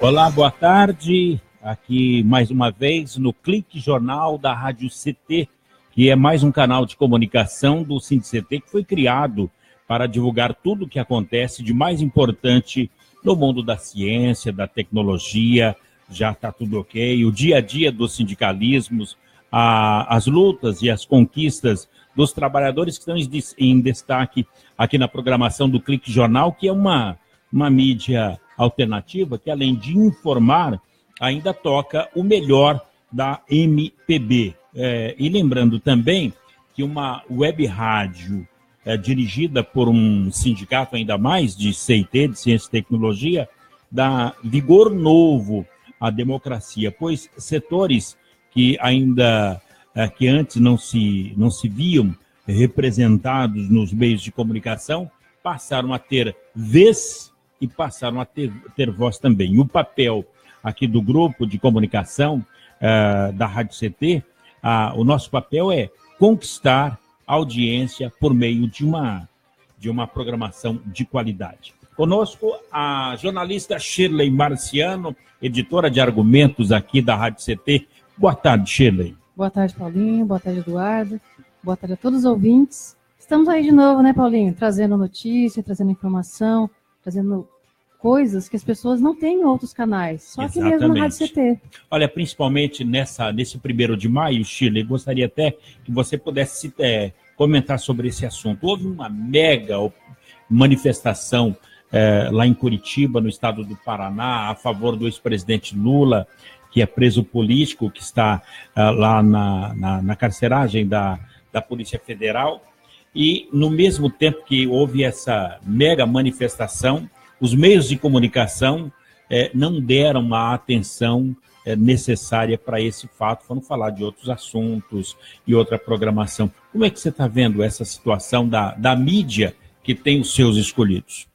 Olá, boa tarde. Aqui mais uma vez no Clique Jornal da Rádio CT, que é mais um canal de comunicação do SINDICT que foi criado para divulgar tudo o que acontece de mais importante no mundo da ciência, da tecnologia. Já está tudo ok. O dia a dia dos sindicalismos, as lutas e as conquistas dos trabalhadores que estão em destaque aqui na programação do Clique Jornal, que é uma mídia alternativa que, além de informar, ainda toca o melhor da MPB. E lembrando também que uma web rádio dirigida por um sindicato ainda mais de CIT, de Ciência e Tecnologia, dá vigor novo à democracia, pois setores que ainda que antes não se viam representados nos meios de comunicação passaram a ter vez e passaram a ter voz também. E o papel aqui do grupo de comunicação da Rádio CT, o nosso papel é conquistar a audiência por meio de uma programação de qualidade. Conosco a jornalista Shirley Marciano, editora de argumentos aqui da Rádio CT. Boa tarde, Shirley. Boa tarde, Paulinho. Boa tarde, Eduardo. Boa tarde a todos os ouvintes. Estamos aí de novo, né, Paulinho? Trazendo notícia, trazendo informação, trazendo coisas que as pessoas não têm em outros canais, só aqui mesmo na Rádio CT. Olha, principalmente nesse 1º de maio, Shirley, gostaria até que você pudesse comentar sobre esse assunto. Houve uma mega manifestação lá em Curitiba, no estado do Paraná, a favor do ex-presidente Lula, que é preso político, que está lá na carceragem da Polícia Federal. E, no mesmo tempo que houve essa mega manifestação, os meios de comunicação não deram a atenção necessária para esse fato, foram falar de outros assuntos e outra programação. Como é que você está vendo essa situação da mídia que tem os seus escolhidos?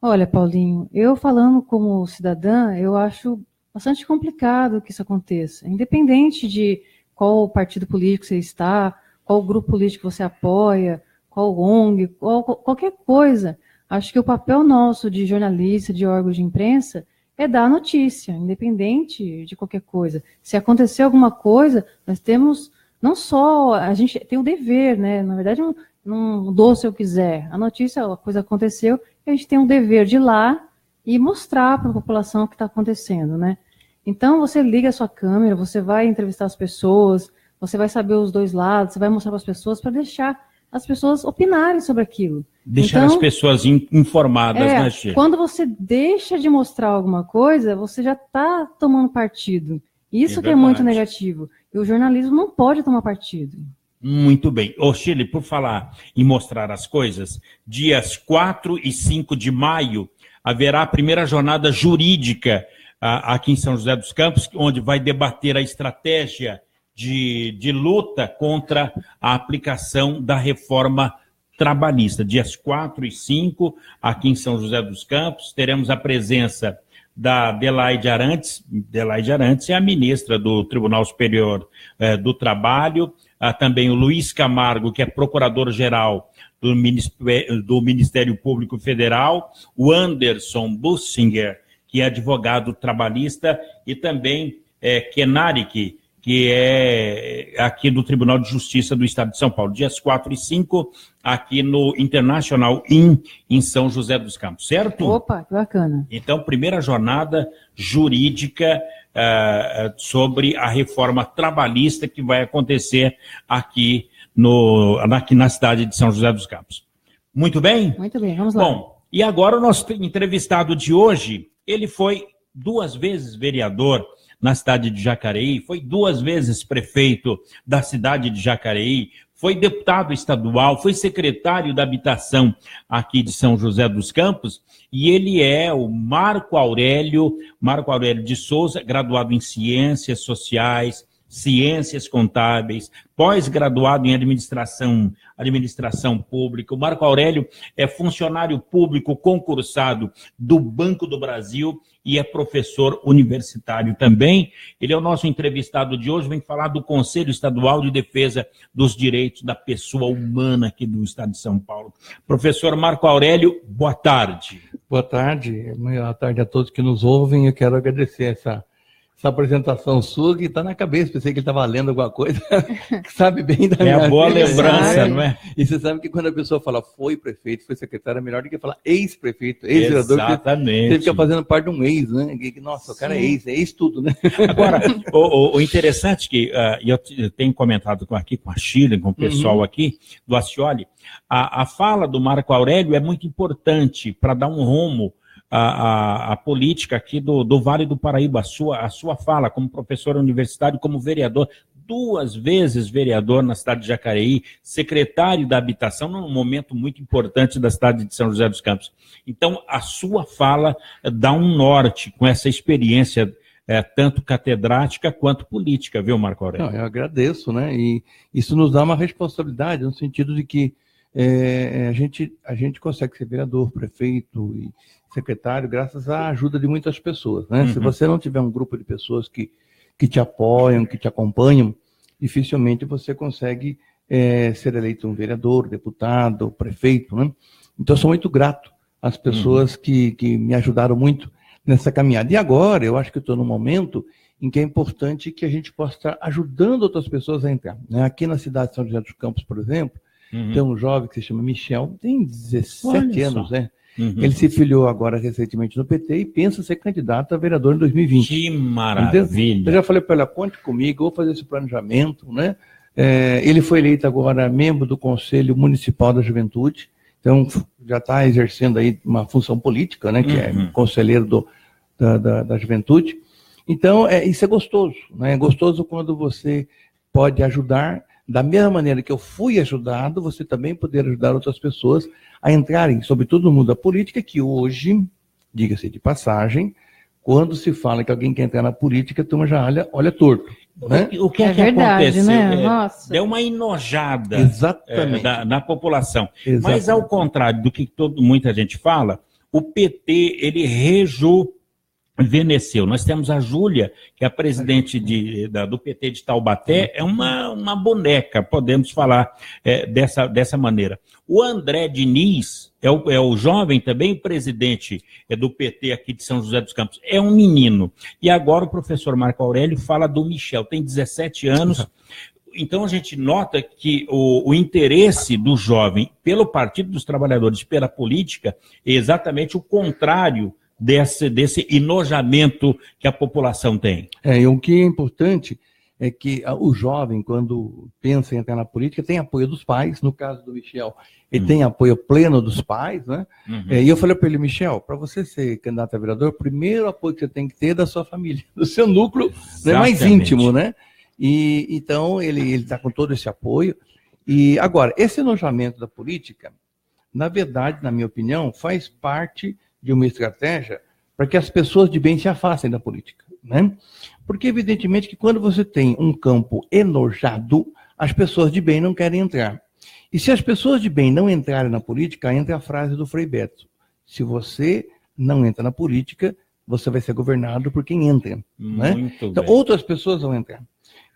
Olha, Paulinho, eu falando como cidadã, eu acho bastante complicado que isso aconteça. Independente de qual partido político você está, qual grupo político você apoia, qual ONG, qualquer coisa. Acho que o papel nosso de jornalista, de órgão de imprensa, é dar a notícia, independente de qualquer coisa. Se acontecer alguma coisa, nós temos, não só, a gente tem o dever, né? Na verdade, não dou se eu quiser. A notícia, a coisa aconteceu, a gente tem um dever de ir lá e mostrar para a população o que está acontecendo, né? Então, você liga a sua câmera, você vai entrevistar as pessoas, você vai saber os dois lados, você vai mostrar para as pessoas para deixar as pessoas opinarem sobre aquilo. Deixar as pessoas informadas, né, Chico? Quando você deixa de mostrar alguma coisa, você já está tomando partido. Isso que é muito negativo. E o jornalismo não pode tomar partido. Muito bem. Ô, Shirley, por falar em mostrar as coisas, dias 4 e 5 de maio haverá a primeira jornada jurídica aqui em São José dos Campos, onde vai debater a estratégia de luta contra a aplicação da reforma trabalhista. Dias 4 e 5, aqui em São José dos Campos, teremos a presença da Adelaide Arantes. Adelaide Arantes é a ministra do Tribunal Superior do Trabalho, também o Luiz Camargo, que é procurador-geral do Ministério Público Federal, o Anderson Bussinger, que é advogado trabalhista, e também Kenarik, que é aqui do Tribunal de Justiça do Estado de São Paulo, dias 4 e 5, aqui no International Inn, em São José dos Campos, certo? Opa, que bacana. Então, primeira jornada jurídica sobre a reforma trabalhista que vai acontecer aqui na cidade de São José dos Campos. Muito bem? Muito bem, vamos lá. Bom, e agora o nosso entrevistado de hoje, ele foi 2 vezes vereador na cidade de Jacareí, foi 2 vezes prefeito da cidade de Jacareí, foi deputado estadual, foi secretário da Habitação aqui de São José dos Campos, e ele é o Marco Aurélio de Souza, graduado em Ciências Sociais, Ciências Contábeis, pós-graduado em Administração Pública. O Marco Aurélio é funcionário público concursado do Banco do Brasil e é professor universitário também. Ele é o nosso entrevistado de hoje, vem falar do Conselho Estadual de Defesa dos Direitos da Pessoa Humana aqui do Estado de São Paulo. Professor Marco Aurélio, boa tarde. Boa tarde a todos que nos ouvem. Eu quero agradecer essa apresentação sua, que está na cabeça. Pensei que ele estava lendo alguma coisa, que sabe bem da minha vida. É a boa lembrança, não é? E você sabe que quando a pessoa fala foi prefeito, foi secretário, é melhor do que falar ex-prefeito, ex-vereador. Exatamente. Você fica fazendo parte de um ex, né? Nossa, o cara é ex tudo, né? Agora, o interessante é que eu tenho comentado aqui com a Sheila, com o pessoal aqui do Acioli, a fala do Marco Aurélio é muito importante para dar um rumo à política aqui do Vale do Paraíba, a sua fala como professor universitário, como vereador, 2 vezes vereador na cidade de Jacareí, secretário da Habitação, num momento muito importante da cidade de São José dos Campos. Então, a sua fala dá um norte com essa experiência tanto catedrática quanto política, viu, Marco Aurélio? Não, eu agradeço, né? E isso nos dá uma responsabilidade, no sentido de que a gente consegue ser vereador, prefeito e secretário graças à ajuda de muitas pessoas, né? Se você não tiver um grupo de pessoas que te apoiam, que te acompanham, dificilmente você consegue ser eleito um vereador, deputado, prefeito, né? Então, eu sou muito grato às pessoas que me ajudaram muito nessa caminhada. E agora, eu acho que estou num momento em que é importante que a gente possa estar ajudando outras pessoas a entrar, né? Aqui na cidade de São José dos Campos, por exemplo, tem um jovem que se chama Michel, tem 17 anos, né? Ele se filiou agora recentemente no PT e pensa ser candidato a vereador em 2020. Que maravilha! Eu já falei para ela, conte comigo, vou fazer esse planejamento, né? Ele foi eleito agora membro do Conselho Municipal da Juventude, então já está exercendo aí uma função política, né? Que é conselheiro da Juventude. Então, isso é gostoso, né? É gostoso quando você pode ajudar. Da mesma maneira que eu fui ajudado, você também poder ajudar outras pessoas a entrarem, sobretudo no mundo da política, que hoje, diga-se de passagem, quando se fala que alguém quer entrar na política, a turma já olha torto. Né? O que verdade, aconteceu? Né? Nossa. Deu uma enojada na população. Exatamente. Mas, ao contrário do que muita gente fala, o PT, ele rejuvenesceu. Nós temos a Júlia, que é a presidente do PT de Taubaté, é uma boneca, podemos falar dessa maneira. O André Diniz é o jovem também, o presidente do PT aqui de São José dos Campos, é um menino. E agora o professor Marco Aurélio fala do Michel, tem 17 anos. Então a gente nota que o interesse do jovem pelo Partido dos Trabalhadores, pela política, é exatamente o contrário desse enojamento que a população tem. E o que é importante é que o jovem, quando pensa em entrar na política, tem apoio dos pais. No caso do Michel, ele tem apoio pleno dos pais, né? E eu falei para ele, Michel, para você ser candidato a vereador, o primeiro apoio que você tem que ter é da sua família, do seu núcleo, né, mais íntimo, né? E então ele está com todo esse apoio. E agora, esse enojamento da política, na verdade, na minha opinião, faz parte de uma estratégia para que as pessoas de bem se afastem da política, né? Porque, evidentemente, que quando você tem um campo enojado, as pessoas de bem não querem entrar. E se as pessoas de bem não entrarem na política, entra a frase do Frei Beto: se você não entra na política, você vai ser governado por quem entra, né? Então, outras pessoas vão entrar.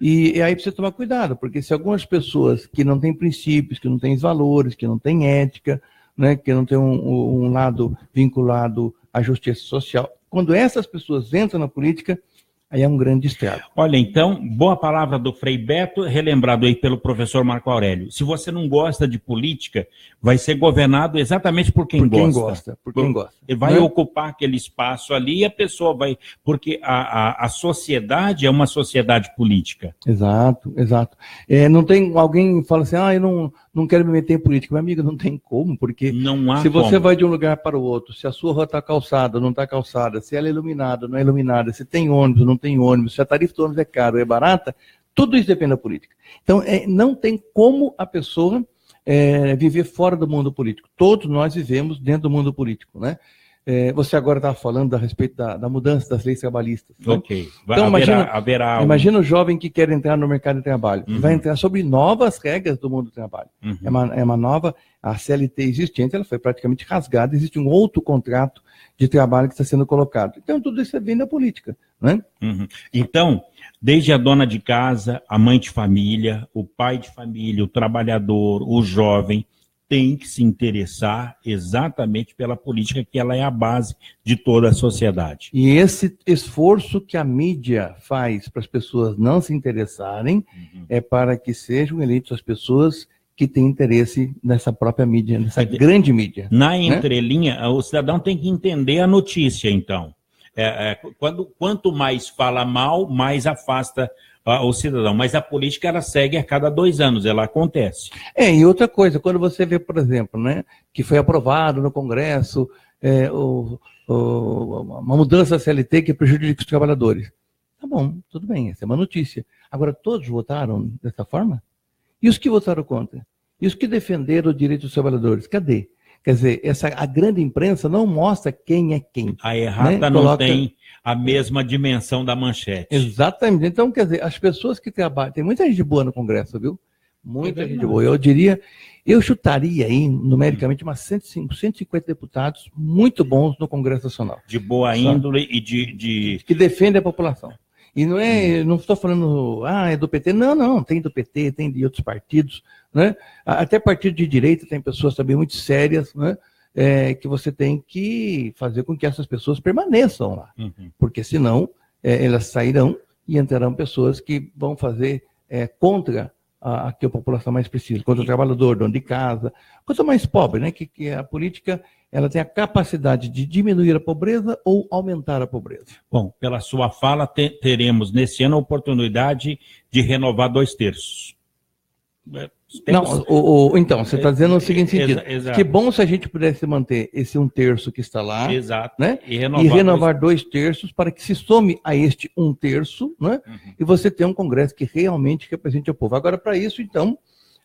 E aí precisa tomar cuidado, porque se algumas pessoas que não têm princípios, que não têm valores, que não têm ética, né, que não têm um lado vinculado à justiça social, quando essas pessoas entram na política, aí é um grande estrago. Olha, então, boa palavra do Frei Beto, relembrado aí pelo professor Marco Aurélio. Se você não gosta de política, vai ser governado exatamente por quem gosta. Por quem gosta. Ele vai ocupar aquele espaço ali e a pessoa vai... Porque a sociedade é uma sociedade política. Exato. Não tem alguém que fala assim, eu não quero me meter em política. Meu amigo, não tem como, porque se você vai de um lugar para o outro, se a sua rua está calçada, não está calçada, se ela é iluminada, não é iluminada, se tem ônibus, não tem ônibus, se a tarifa do ônibus é cara ou é barata, tudo isso depende da política. Então, não tem como a pessoa viver fora do mundo político. Todos nós vivemos dentro do mundo político, né? Você agora estava falando a respeito da mudança das leis trabalhistas. Né? Ok. Então, imagina o jovem que quer entrar no mercado de trabalho. Vai entrar sobre novas regras do mundo do trabalho. É uma nova... A CLT existente, ela foi praticamente rasgada. Existe um outro contrato de trabalho que está sendo colocado. Então, tudo isso vem da política, né? Então, desde a dona de casa, a mãe de família, o pai de família, o trabalhador, o jovem, tem que se interessar exatamente pela política, que ela é a base de toda a sociedade. E esse esforço que a mídia faz para as pessoas não se interessarem é para que sejam eleitas as pessoas que têm interesse nessa própria mídia, nessa grande mídia. Na entrelinha, o cidadão tem que entender a notícia, então. Quanto mais fala mal, mais afasta o cidadão. Mas a política, ela segue a cada 2 anos, ela acontece. E outra coisa, quando você vê, por exemplo, né, que foi aprovado no Congresso uma mudança da CLT que prejudica os trabalhadores. Tá bom, tudo bem, essa é uma notícia. Agora, todos votaram dessa forma? E os que votaram contra? E os que defenderam o direito dos trabalhadores? Cadê? Quer dizer, a grande imprensa não mostra quem é quem. A errata não tem a mesma dimensão da manchete. Exatamente. Então, quer dizer, as pessoas que trabalham... Tem muita gente boa no Congresso, viu? Muita gente boa. Eu chutaria aí, numericamente, umas 150 deputados muito bons no Congresso Nacional. De boa índole e que defendem a população. E não estou falando, é do PT. Não, tem do PT, tem de outros partidos, né? Até partido de direita tem pessoas também muito sérias, né? Que você tem que fazer com que essas pessoas permaneçam lá. Porque senão elas sairão e entrarão pessoas que vão fazer contra a que a população mais precisa, contra o trabalhador, dono de casa, coisa mais pobre, né? Que a política ela tem a capacidade de diminuir a pobreza ou aumentar a pobreza. Bom, pela sua fala, teremos nesse ano a oportunidade de renovar 2/3. Então, você está dizendo o seguinte sentido. Exato. Que bom se a gente pudesse manter esse 1/3 que está lá, exato, né? E renovar 2/3 para que se some a este 1/3, né? E você tenha um Congresso que realmente represente o povo. Agora, para isso, então,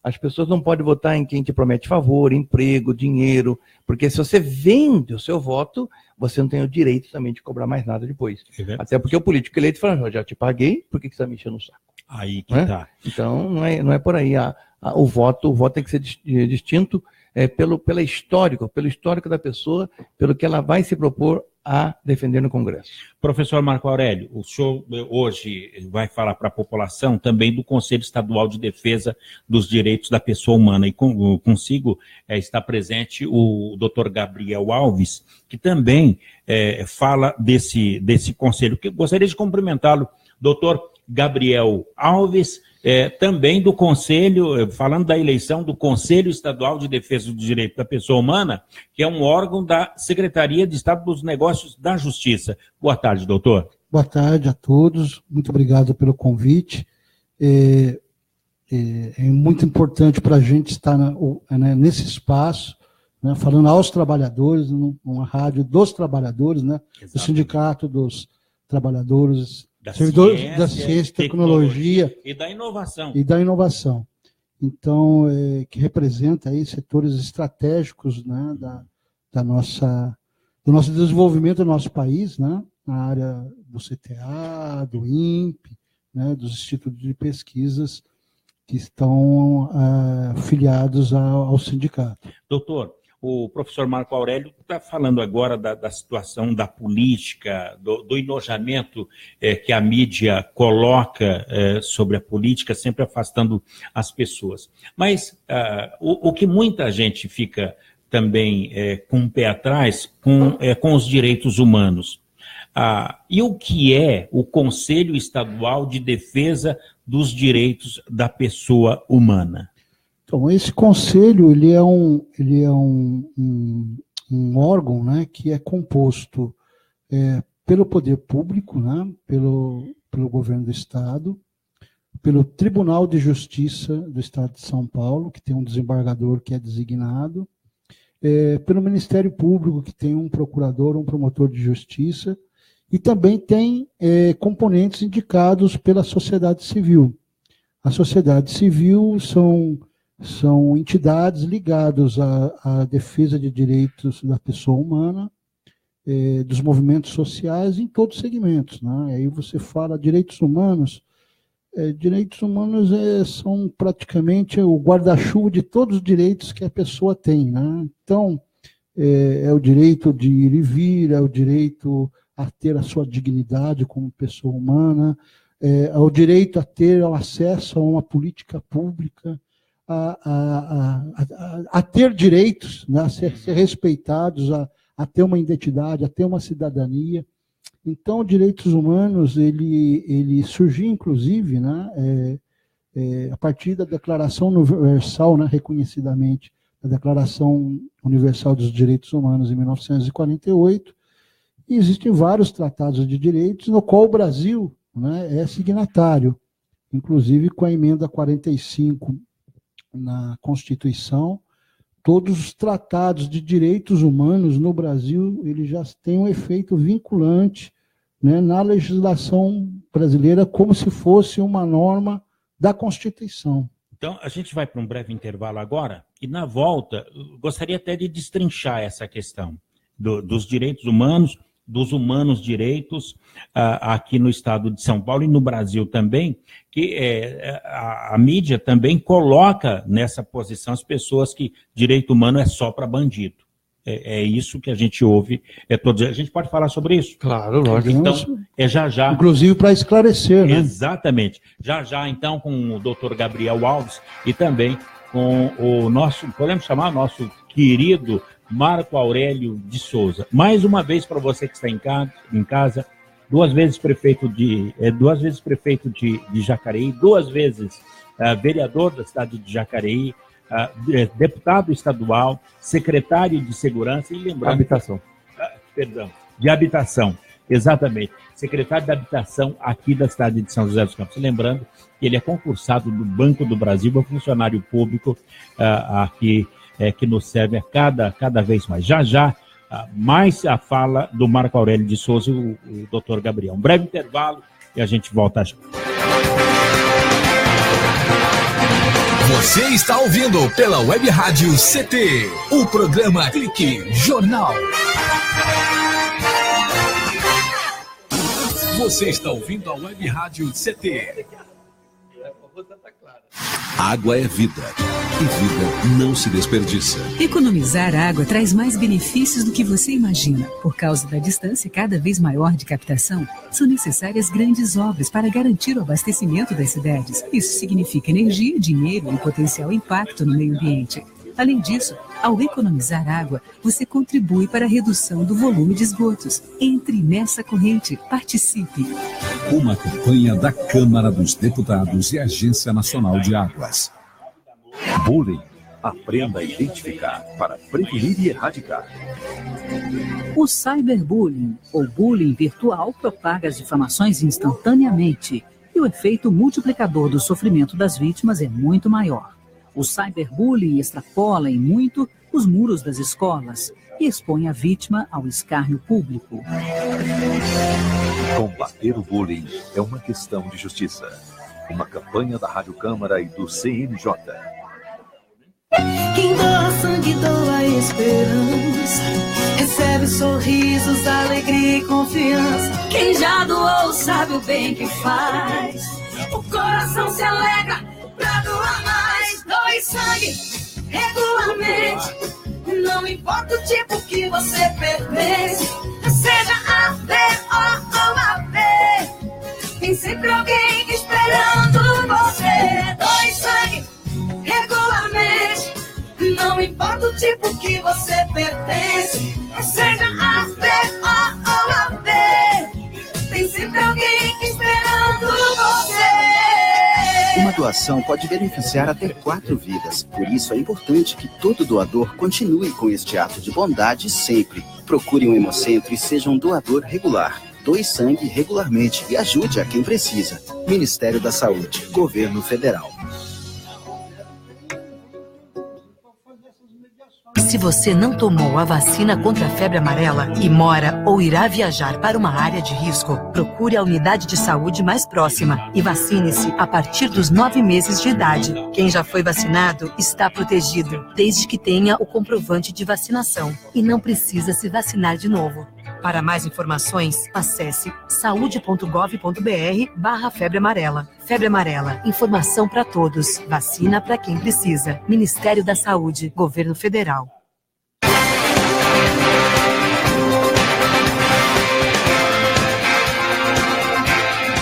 as pessoas não podem votar em quem te promete favor, emprego, dinheiro, porque se você vende o seu voto, você não tem o direito também de cobrar mais nada depois. Até porque o político eleito fala, já te paguei, por que você está me enchendo o saco? Aí que tá. Então, não é por aí. O voto tem que ser distinto pelo histórico da pessoa, pelo que ela vai se propor a defender no Congresso. Professor Marco Aurélio, o senhor hoje vai falar para a população também do Conselho Estadual de Defesa dos Direitos da Pessoa Humana, e consigo está presente o doutor Gabriel Alves, que também fala desse conselho. Gostaria de cumprimentá-lo, doutor Gabriel Alves, também do Conselho, falando da eleição do Conselho Estadual de Defesa dos Direitos da Pessoa Humana, que é um órgão da Secretaria de Estado dos Negócios da Justiça. Boa tarde, doutor. Boa tarde a todos, muito obrigado pelo convite. É muito importante para a gente estar nesse espaço, né, falando aos trabalhadores, numa rádio dos trabalhadores, né, do Sindicato dos Trabalhadores da ciência, tecnologia e da inovação. Então, que representa aí setores estratégicos, né, do nosso desenvolvimento do nosso país, né, na área do CTA, do INPE, né, dos institutos de pesquisas que estão filiados ao sindicato. Doutor, o professor Marco Aurélio está falando agora da situação da política, do enojamento que a mídia coloca sobre a política, sempre afastando as pessoas. Mas o que muita gente fica também com o pé atrás com os direitos humanos. E o que é o Conselho Estadual de Defesa dos Direitos da Pessoa Humana? Então, esse conselho ele é um órgão, né, que é composto pelo poder público, né, pelo governo do Estado, pelo Tribunal de Justiça do Estado de São Paulo, que tem um desembargador que é designado, pelo Ministério Público, que tem um procurador, um promotor de justiça, e também tem componentes indicados pela sociedade civil. A sociedade civil são entidades ligadas à defesa de direitos da pessoa humana, dos movimentos sociais em todos os segmentos, né? Aí você fala direitos humanos são praticamente o guarda-chuva de todos os direitos que a pessoa tem, né? Então, é o direito de ir e vir, é o direito a ter a sua dignidade como pessoa humana, é o direito a ter acesso a uma política pública, a ter direitos, né, a ser respeitados, a ter uma identidade, a ter uma cidadania. Então, direitos humanos, ele surgiu, inclusive, né, a partir da Declaração Universal, né, reconhecidamente, a Declaração Universal dos Direitos Humanos, em 1948, e existem vários tratados de direitos, no qual o Brasil, né, é signatário, inclusive com a emenda 45 na Constituição. Todos os tratados de direitos humanos no Brasil, eles já têm um efeito vinculante, né, na legislação brasileira, como se fosse uma norma da Constituição. Então, a gente vai para um breve intervalo agora, e na volta, gostaria até de destrinchar essa questão dos direitos humanos, dos humanos direitos, aqui no estado de São Paulo e no Brasil também, que a mídia também coloca nessa posição as pessoas que direito humano é só para bandido. É isso que a gente ouve todo dia. A gente pode falar sobre isso? Claro, lógico. Então, já. Inclusive para esclarecer, né? Exatamente. Já, então, com o doutor Gabriel Alves e também com o nosso, podemos chamar nosso querido Marco Aurélio de Souza. Mais uma vez, para você que está em casa, duas vezes prefeito de Jacareí, duas vezes vereador da cidade de Jacareí, deputado estadual, secretário de Segurança e lembrando... Habitação. De Habitação, exatamente. Secretário de Habitação aqui da cidade de São José dos Campos. Lembrando que ele é concursado do Banco do Brasil, é funcionário público aqui, que nos serve cada vez mais. Já, mais a fala do Marco Aurélio de Souza e o doutor Gabriel. Um breve intervalo e a gente volta já. Você está ouvindo pela Web Rádio CT, o programa Clique Jornal. Você está ouvindo a Web Rádio CT. Água é vida, e vida não se desperdiça. Economizar água traz mais benefícios do que você imagina. Por causa da distância cada vez maior de captação, são necessárias grandes obras para garantir o abastecimento das cidades. Isso significa energia, dinheiro e potencial impacto no meio ambiente. Além disso, ao economizar água, você contribui para a redução do volume de esgotos. Entre nessa corrente, participe. Uma campanha da Câmara dos Deputados e Agência Nacional de Águas. Bullying. Aprenda a identificar para prevenir e erradicar. O cyberbullying, ou bullying virtual, propaga as difamações instantaneamente. E o efeito multiplicador do sofrimento das vítimas é muito maior. O cyberbullying extrapola em muito os muros das escolas e expõe a vítima ao escárnio público. Combater o bullying é uma questão de justiça. Uma campanha da Rádio Câmara e do CNJ. Quem doa sangue, doa esperança. Recebe sorrisos, alegria e confiança. Quem já doou sabe o bem que faz. O coração se alegra pra doar mais. Doe sangue regularmente. Não importa o tipo que você pertence. Seja A, B ou AB. Tem sempre alguém esperando você. Doe sangue regularmente. Não importa o tipo que você pertence. Seja A, B ou AB. Tem sempre alguém esperando você. Uma doação pode beneficiar até 4 vidas. Por isso é importante que todo doador continue com este ato de bondade sempre. Procure um hemocentro e seja um doador regular. Doe sangue regularmente e ajude a quem precisa. Ministério da Saúde, Governo Federal. Se você não tomou a vacina contra a febre amarela e mora ou irá viajar para uma área de risco, procure a unidade de saúde mais próxima e vacine-se a partir dos 9 meses de idade. Quem já foi vacinado está protegido, desde que tenha o comprovante de vacinação e não precisa se vacinar de novo. Para mais informações, acesse saude.gov.br/febre amarela. Febre amarela, informação para todos, vacina para quem precisa. Ministério da Saúde, Governo Federal.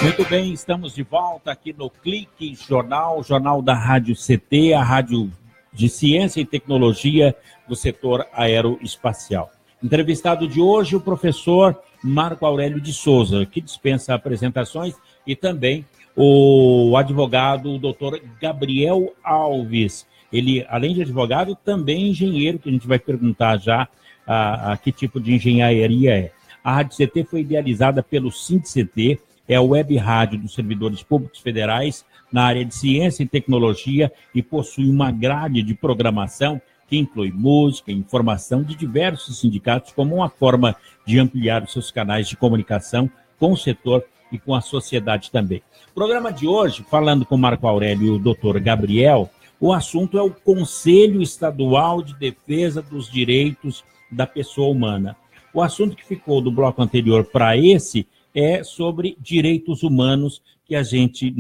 Muito bem, estamos de volta aqui no Clique Jornal, jornal da Rádio CT, a rádio de ciência e tecnologia do setor aeroespacial. Entrevistado de hoje, o professor Marco Aurélio de Souza, que dispensa apresentações, e também o advogado, o doutor Gabriel Alves. Ele, além de advogado, também engenheiro, que a gente vai perguntar já a que tipo de engenharia é. A Rádio CT foi idealizada pelo SINDCT, é a web rádio dos servidores públicos federais na área de ciência e tecnologia e possui uma grade de programação que inclui música e informação de diversos sindicatos como uma forma de ampliar os seus canais de comunicação com o setor e com a sociedade também. O programa de hoje, falando com Marco Aurélio e o doutor Gabriel, o assunto é o Conselho Estadual de Defesa dos Direitos da Pessoa Humana. O assunto que ficou do bloco anterior para esse é sobre direitos humanos, que a gente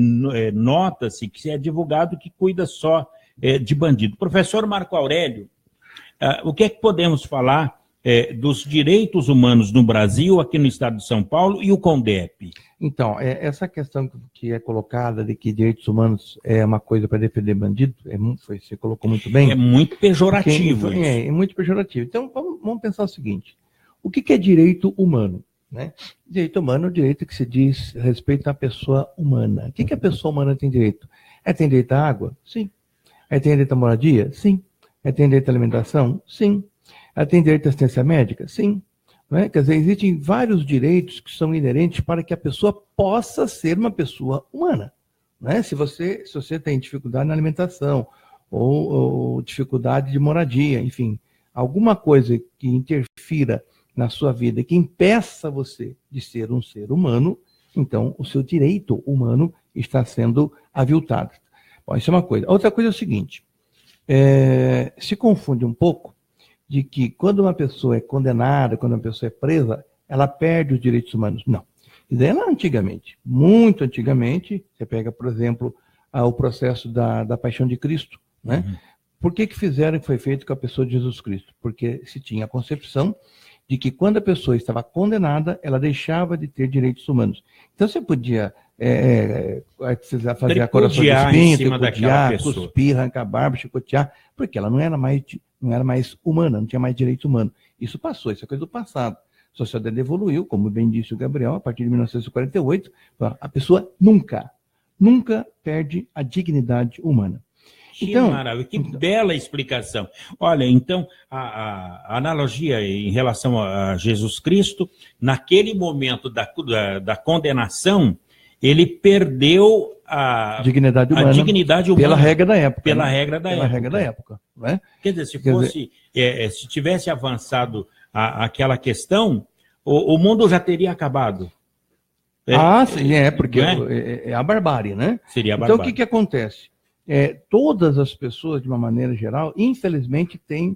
nota-se que é advogado que cuida só de bandido. Professor Marco Aurélio, o que é que podemos falar dos direitos humanos no Brasil, aqui no estado de São Paulo, e o CONDEP? Então, essa questão que é colocada de que direitos humanos é uma coisa para defender bandido, você colocou muito bem. É muito pejorativo. É muito pejorativo. Então, vamos pensar o seguinte, o que é direito humano? Né? Direito humano é o direito que se diz respeito à pessoa humana. O que a pessoa humana tem direito? Tem direito à água? Sim. Tem direito à moradia? Sim. Tem direito à alimentação? Sim. Tem direito à assistência médica? Sim. Né? Quer dizer, existem vários direitos que são inerentes para que a pessoa possa ser uma pessoa humana. Né? Se você tem dificuldade na alimentação ou dificuldade de moradia, enfim, alguma coisa que interfira na sua vida, que impeça você de ser um ser humano, então o seu direito humano está sendo aviltado. Bom, isso é uma coisa. Outra coisa é o seguinte, se confunde um pouco de que quando uma pessoa é condenada, quando uma pessoa é presa, ela perde os direitos humanos. Não. Isso daí era antigamente, muito antigamente, você pega, por exemplo, o processo da Paixão de Cristo, né? Uhum. Por que fizeram que foi feito com a pessoa de Jesus Cristo? Porque se tinha a concepção de que quando a pessoa estava condenada, ela deixava de ter direitos humanos. Então você podia fazer a coração de espinho, tripudiar, cuspir, arrancar a barba, chicotear, porque ela não era mais humana, não tinha mais direito humano. Isso passou, isso é coisa do passado. A sociedade evoluiu, como bem disse o Gabriel, a partir de 1948, a pessoa nunca perde a dignidade humana. Que maravilha, que bela explicação. Olha, então, a analogia em relação a Jesus Cristo, naquele momento da condenação, ele perdeu a dignidade humana pela regra da época. Pela regra da época. Né? Quer dizer, se tivesse avançado aquela questão, o mundo já teria acabado. Sim, porque é a barbárie, né? Seria a barbárie. Então, o que acontece? Todas as pessoas, de uma maneira geral, infelizmente, têm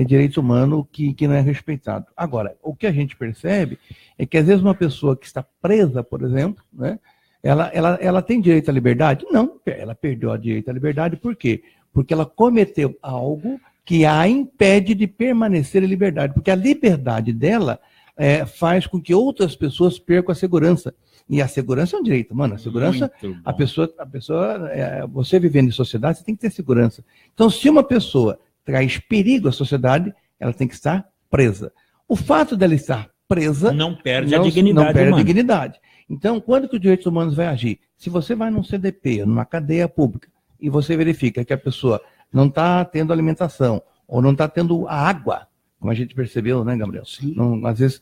direito humano que não é respeitado. Agora, o que a gente percebe é que, às vezes, uma pessoa que está presa, por exemplo, né, ela tem direito à liberdade? Não, ela perdeu o direito à liberdade. Por quê? Porque ela cometeu algo que a impede de permanecer em liberdade. Porque a liberdade dela faz com que outras pessoas percam a segurança. E a segurança é um direito humano. A segurança, a pessoa, você vivendo em sociedade, você tem que ter segurança. Então, se uma pessoa traz perigo à sociedade, ela tem que estar presa. O fato dela estar presa não perde a dignidade. Então, quando que os direitos humanos vai agir? Se você vai num CDP, numa cadeia pública, e você verifica que a pessoa não está tendo alimentação, ou não está tendo água, como a gente percebeu, né, Gabriel? Não, às vezes,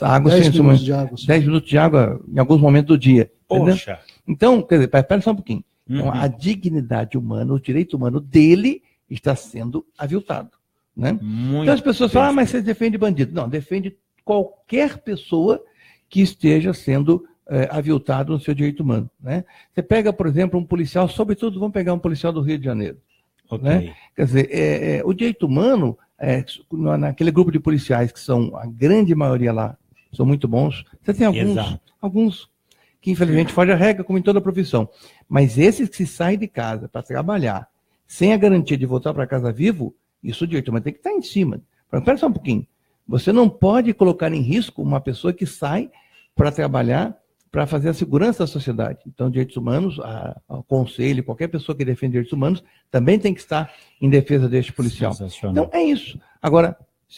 a água... 10 minutos de água. 10 minutos de água em alguns momentos do dia. Poxa! Entendeu? Então, quer dizer, espera só um pouquinho. Então, a dignidade humana, o direito humano dele está sendo aviltado. Né? Então as pessoas falam, mas você defende bandido. Não, defende qualquer pessoa que esteja sendo aviltado no seu direito humano. Né? Você pega, por exemplo, um policial, sobretudo, vamos pegar um policial do Rio de Janeiro. Okay. Né? Quer dizer, o direito humano, naquele grupo de policiais que são, a grande maioria lá, são muito bons. Você tem alguns que infelizmente fogem à regra, como em toda profissão. Mas esses que se saem de casa para trabalhar, sem a garantia de voltar para casa vivo, isso o direito humano tem que estar em cima. Espera só um pouquinho. Você não pode colocar em risco uma pessoa que sai para trabalhar para fazer a segurança da sociedade. Então, direitos humanos, o conselho, qualquer pessoa que defende direitos humanos, também tem que estar em defesa deste policial. Então, é isso. Agora,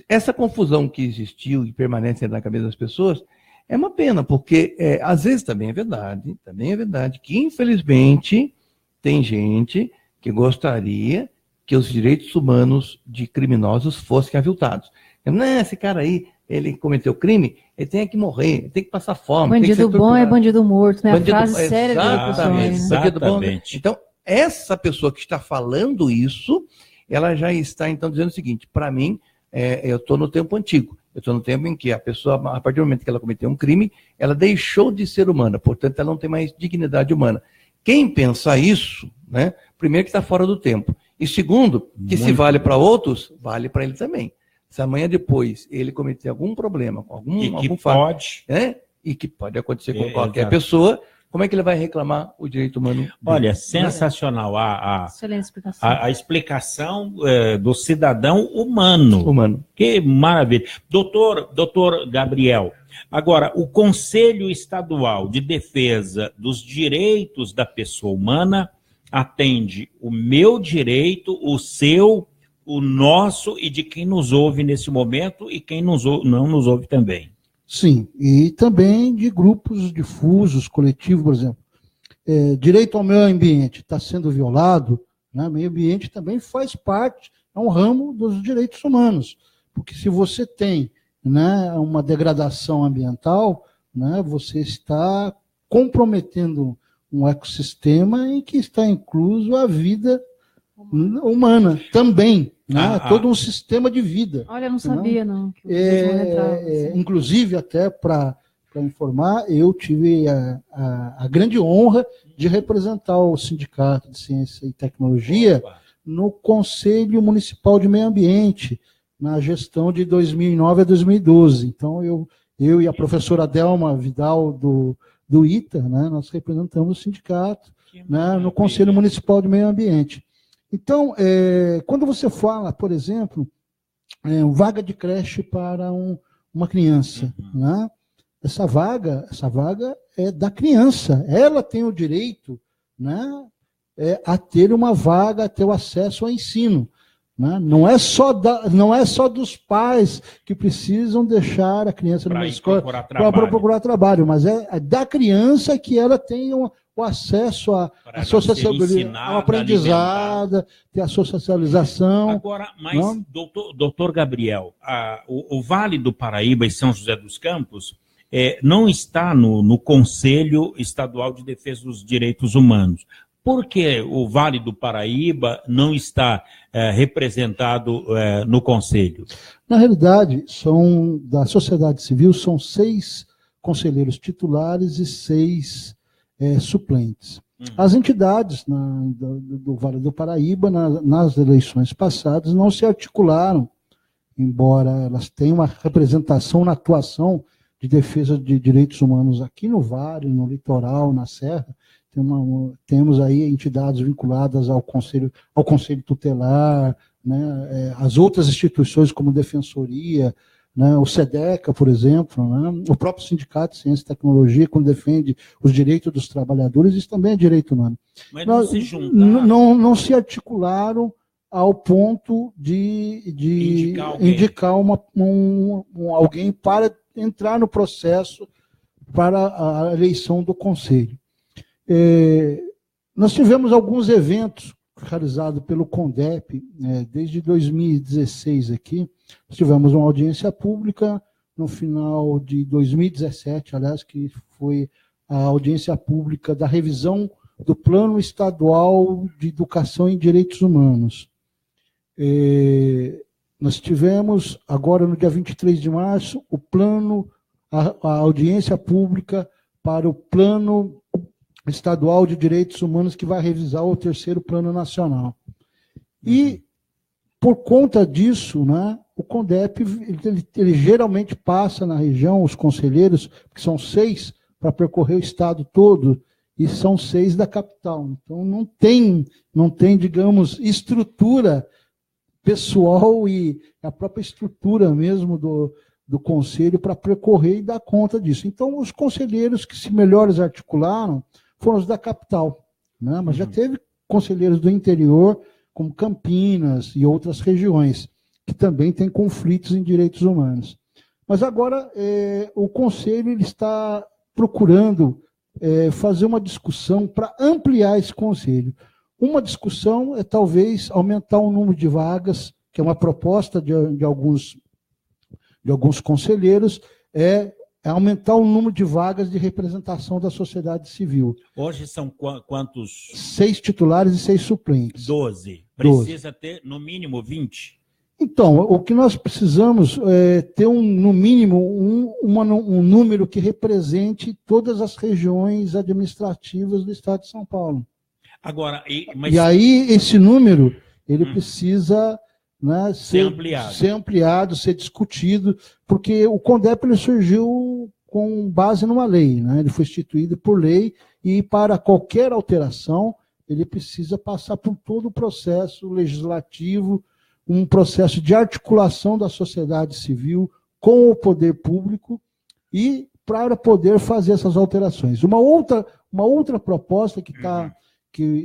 essa confusão que existiu e permanece na cabeça das pessoas é uma pena, porque às vezes também é verdade que, infelizmente, tem gente que gostaria que os direitos humanos de criminosos fossem aviltados. Não, esse cara aí, ele cometeu crime, ele tem que morrer, ele tem que passar fome. Bandido bom é bandido morto, né? Bandido, a frase séria da pessoa. Né? Exatamente. Então, essa pessoa que está falando isso, ela já está, então, dizendo o seguinte, para mim, eu estou no tempo antigo. Eu estou no tempo em que a pessoa, a partir do momento que ela cometeu um crime, ela deixou de ser humana, portanto, ela não tem mais dignidade humana. Quem pensa isso, né, primeiro que está fora do tempo, e segundo, que se vale para outros, vale para ele também. Se amanhã depois ele cometer algum problema, algum fato, e que pode acontecer com qualquer pessoa, como é que ele vai reclamar o direito humano dele? Olha, sensacional a explicação do cidadão humano. Que maravilha. Doutor Gabriel, agora, o Conselho Estadual de Defesa dos Direitos da Pessoa Humana atende o meu direito, o seu, o nosso e de quem nos ouve nesse momento e quem não nos ouve também. Sim, e também de grupos difusos, coletivos, por exemplo. Direito ao meio ambiente está sendo violado, né? Meio ambiente também faz parte, é um ramo dos direitos humanos, porque se você tem, né, uma degradação ambiental, né, você está comprometendo um ecossistema em que está incluso a vida humana também. Todo um sistema de vida. Olha, eu não sabia, não. Inclusive, até para informar, eu tive a grande honra de representar o Sindicato de Ciência e Tecnologia no Conselho Municipal de Meio Ambiente, na gestão de 2009 a 2012. Então, eu e a professora Delma Vidal, do ITA, né, nós representamos o sindicato, né, no Conselho Municipal de Meio Ambiente. Então, quando você fala, por exemplo, vaga de creche para uma criança, né? Essa vaga é da criança. Ela tem o direito, né, a ter uma vaga, a ter o acesso ao ensino. Né? Não é só dos pais que precisam deixar a criança numa escola para procurar trabalho, mas é da criança que ela tem o acesso ao aprendizado, ter a socialização. Agora, mas, doutor Gabriel, o Vale do Paraíba e São José dos Campos não está no Conselho Estadual de Defesa dos Direitos Humanos. Por que o Vale do Paraíba não está representado no Conselho? Na realidade, da sociedade civil, são 6 conselheiros titulares e 6 suplentes. As entidades do Vale do Paraíba, nas eleições passadas, não se articularam, embora elas tenham uma representação na atuação de defesa de direitos humanos aqui no Vale, no litoral, na Serra. Temos aí entidades vinculadas ao Conselho Tutelar, né, as outras instituições como Defensoria, né, o SEDECA, por exemplo, né, o próprio Sindicato de Ciência e Tecnologia, quando defende os direitos dos trabalhadores, isso também é direito humano. Mas não se articularam ao ponto de indicar alguém para entrar no processo para a eleição do Conselho. Nós tivemos alguns eventos realizados pelo CONDEP, desde 2016 aqui. Nós tivemos uma audiência pública no final de 2017, aliás, que foi a audiência pública da revisão do Plano Estadual de Educação em Direitos Humanos. Nós tivemos, agora no dia 23 de março, a audiência pública para o Plano Estadual de Direitos Humanos, que vai revisar o 3º Plano Nacional. E, por conta disso, né, o CONDEP, ele geralmente passa na região, os conselheiros, que são 6, para percorrer o estado todo, e são 6 da capital. Então, não tem, digamos, estrutura pessoal e a própria estrutura mesmo do conselho para percorrer e dar conta disso. Então, os conselheiros que se melhores articularam foram os da capital, né? Mas já teve conselheiros do interior, como Campinas e outras regiões, que também têm conflitos em direitos humanos. Mas agora o conselho ele está procurando fazer uma discussão para ampliar esse conselho. Uma discussão é talvez aumentar o número de vagas, que é uma proposta de alguns conselheiros, é aumentar o número de vagas de representação da sociedade civil. Hoje são quantos? 6 titulares e 6 suplentes. 12. Precisa ter, no mínimo, 20? Então, o que nós precisamos é ter, no mínimo, um número que represente todas as regiões administrativas do Estado de São Paulo. Agora, E aí, esse número, ele precisa... Né, ser ampliado, ser discutido, porque o CONDEP ele surgiu com base numa lei, né? Ele foi instituído por lei e para qualquer alteração ele precisa passar por todo o processo legislativo, um processo de articulação da sociedade civil com o poder público e para poder fazer essas alterações. Uma outra proposta que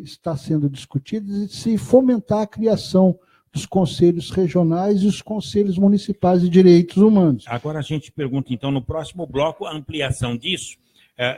está sendo discutida é se fomentar a criação dos conselhos regionais e os conselhos municipais de direitos humanos. Agora a gente pergunta, então, no próximo bloco, a ampliação disso,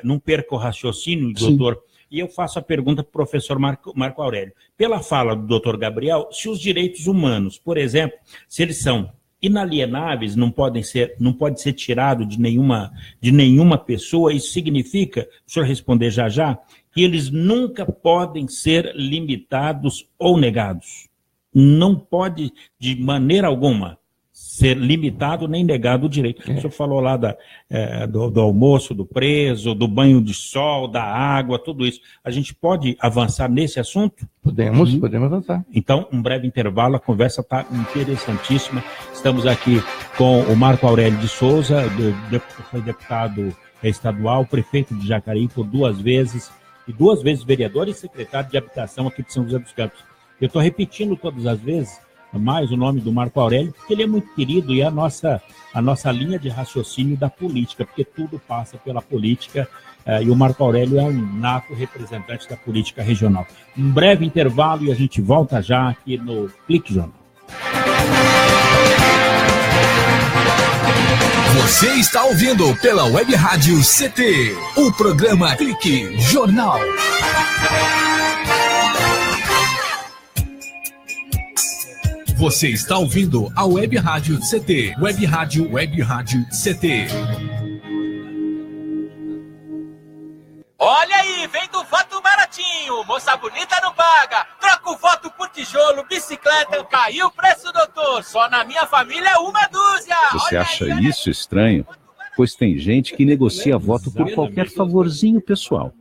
não perca o raciocínio, doutor, e eu faço a pergunta para o professor Marco Aurélio. Pela fala do doutor Gabriel, se os direitos humanos, por exemplo, se eles são inalienáveis, não pode ser tirado de nenhuma pessoa, isso significa, o senhor responder já, que eles nunca podem ser limitados ou negados. Não pode, de maneira alguma, ser limitado nem negado o direito. O senhor falou lá do almoço, do preso, do banho de sol, da água, tudo isso. A gente pode avançar nesse assunto? Podemos avançar. Então, um breve intervalo, a conversa está interessantíssima. Estamos aqui com o Marco Aurélio de Souza, foi deputado estadual, prefeito de Jacareí por 2 vezes, e 2 vezes vereador e secretário de habitação aqui de São José dos Campos. Eu estou repetindo todas as vezes mais o nome do Marco Aurélio, porque ele é muito querido e é a nossa linha de raciocínio da política, porque tudo passa pela política e o Marco Aurélio é um nato representante da política regional. Um breve intervalo e a gente volta já aqui no Clique Jornal. Você está ouvindo pela Web Rádio CT, o programa Clique Jornal. Você está ouvindo a Web Rádio CT. Web Rádio CT. Olha aí, vem do voto baratinho. Moça bonita não paga. Troca o voto por tijolo, bicicleta. Caiu o preço, doutor. Só na minha família é 1 dúzia. Você acha isso estranho? Pois tem gente que negocia voto por qualquer favorzinho pessoal.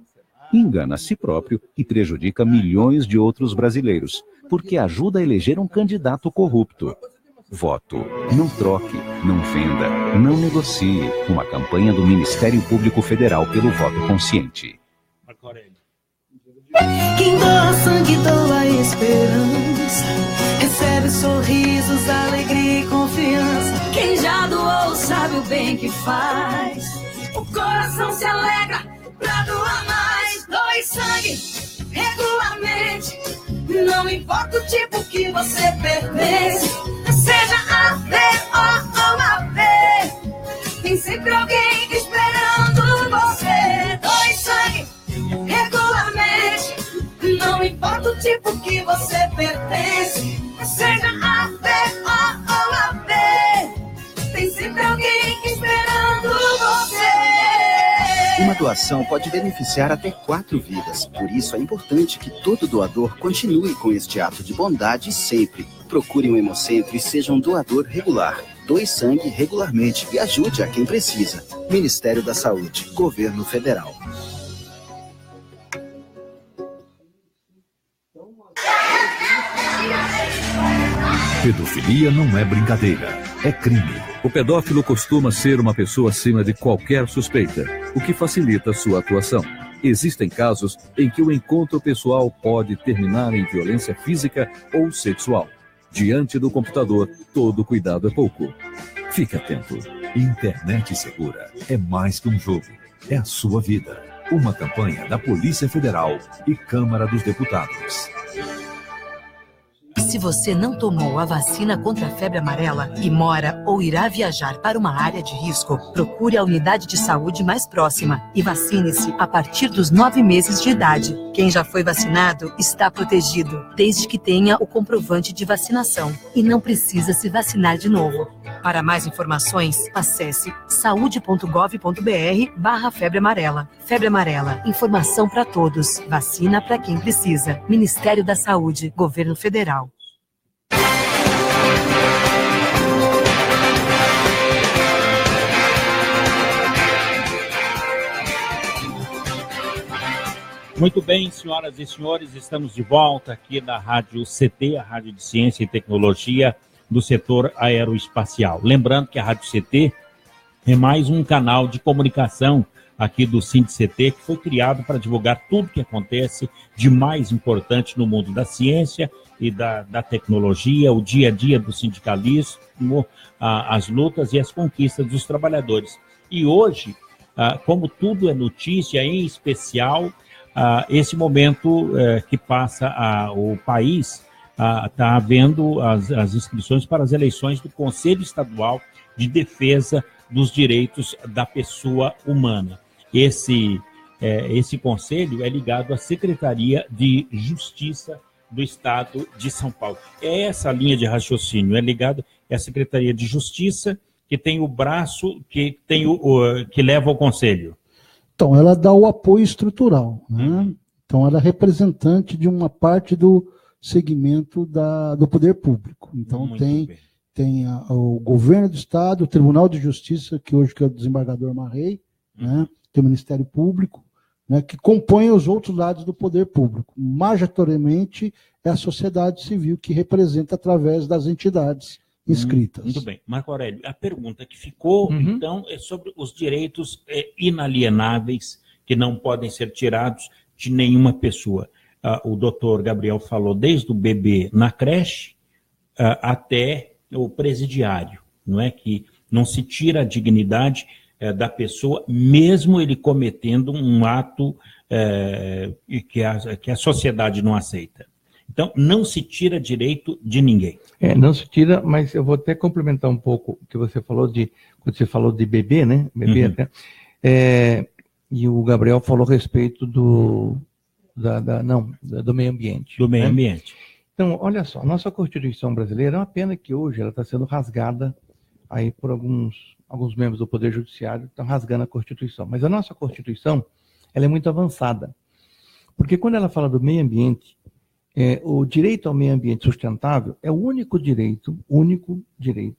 Engana a si próprio e prejudica milhões de outros brasileiros, porque ajuda a eleger um candidato corrupto. Voto. Não troque, não venda, não negocie. Uma campanha do Ministério Público Federal pelo voto consciente. Quem doa sangue, doa esperança. Recebe sorrisos, alegria e confiança. Quem já doou sabe o bem que faz. O coração se alegra pra doar mais. Doe sangue regularmente. Não importa o tipo que você pertence, seja A, B ou AB, tem sempre alguém esperando você. Doe sangue regularmente. Não importa o tipo que você pertence, seja A, B ou AB, tem sempre alguém esperando você. Uma doação pode beneficiar até 4 vidas. Por isso é importante que todo doador continue com este ato de bondade sempre. Procure um hemocentro e seja um doador regular. Doe sangue regularmente e ajude a quem precisa. Ministério da Saúde, Governo Federal. Pedofilia não é brincadeira, é crime. O pedófilo costuma ser uma pessoa acima de qualquer suspeita, o que facilita sua atuação. Existem casos em que o encontro pessoal pode terminar em violência física ou sexual. Diante do computador, todo cuidado é pouco. Fique atento. Internet Segura é mais que um jogo. É a sua vida. Uma campanha da Polícia Federal e Câmara dos Deputados. Se você não tomou a vacina contra a febre amarela e mora ou irá viajar para uma área de risco, procure a unidade de saúde mais próxima e vacine-se a partir dos 9 meses de idade. Quem já foi vacinado está protegido, desde que tenha o comprovante de vacinação e não precisa se vacinar de novo. Para mais informações, acesse saude.gov.br/febre amarela. Febre amarela, informação para todos, vacina para quem precisa. Ministério da Saúde, Governo Federal. Muito bem, senhoras e senhores, estamos de volta aqui na Rádio CT, a Rádio de Ciência e Tecnologia do setor aeroespacial. Lembrando que a Rádio CT é mais um canal de comunicação aqui do SINDCT, que foi criado para divulgar tudo que acontece de mais importante no mundo da ciência e da tecnologia, o dia a dia do sindicalismo, as lutas e as conquistas dos trabalhadores. E hoje, como tudo é notícia, em especial, esse momento que passa o país, está havendo as inscrições para as eleições do Conselho Estadual de Defesa dos Direitos da Pessoa Humana. Esse conselho é ligado à Secretaria de Justiça do Estado de São Paulo. É essa linha de raciocínio, é ligado à Secretaria de Justiça, que tem o braço que leva ao conselho. Então, ela dá o apoio estrutural, né? Então, ela é representante de uma parte do segmento do poder público. Então, tem o governo do Estado, o Tribunal de Justiça, que hoje é o desembargador Marrei, né? Tem o Ministério Público, né? Que compõem os outros lados do poder público. Majoritariamente é a sociedade civil que representa através das entidades inscritas. Muito bem. Marco Aurélio, a pergunta que ficou, então, é sobre os direitos inalienáveis que não podem ser tirados de nenhuma pessoa. O doutor Gabriel falou desde o bebê na creche até o presidiário, não é? Que não se tira a dignidade da pessoa, mesmo ele cometendo um ato que a sociedade não aceita. Então, não se tira direito de ninguém. Não se tira, mas eu vou até complementar um pouco o que você falou quando você falou de bebê, né? Bebê até. E o Gabriel falou a respeito do meio ambiente. Do meio ambiente. Então, olha só, a nossa Constituição brasileira é uma pena que hoje ela está sendo rasgada aí por alguns membros do Poder Judiciário, estão rasgando a Constituição. Mas a nossa Constituição, ela é muito avançada. Porque quando ela fala do meio ambiente, o direito ao meio ambiente sustentável é o único direito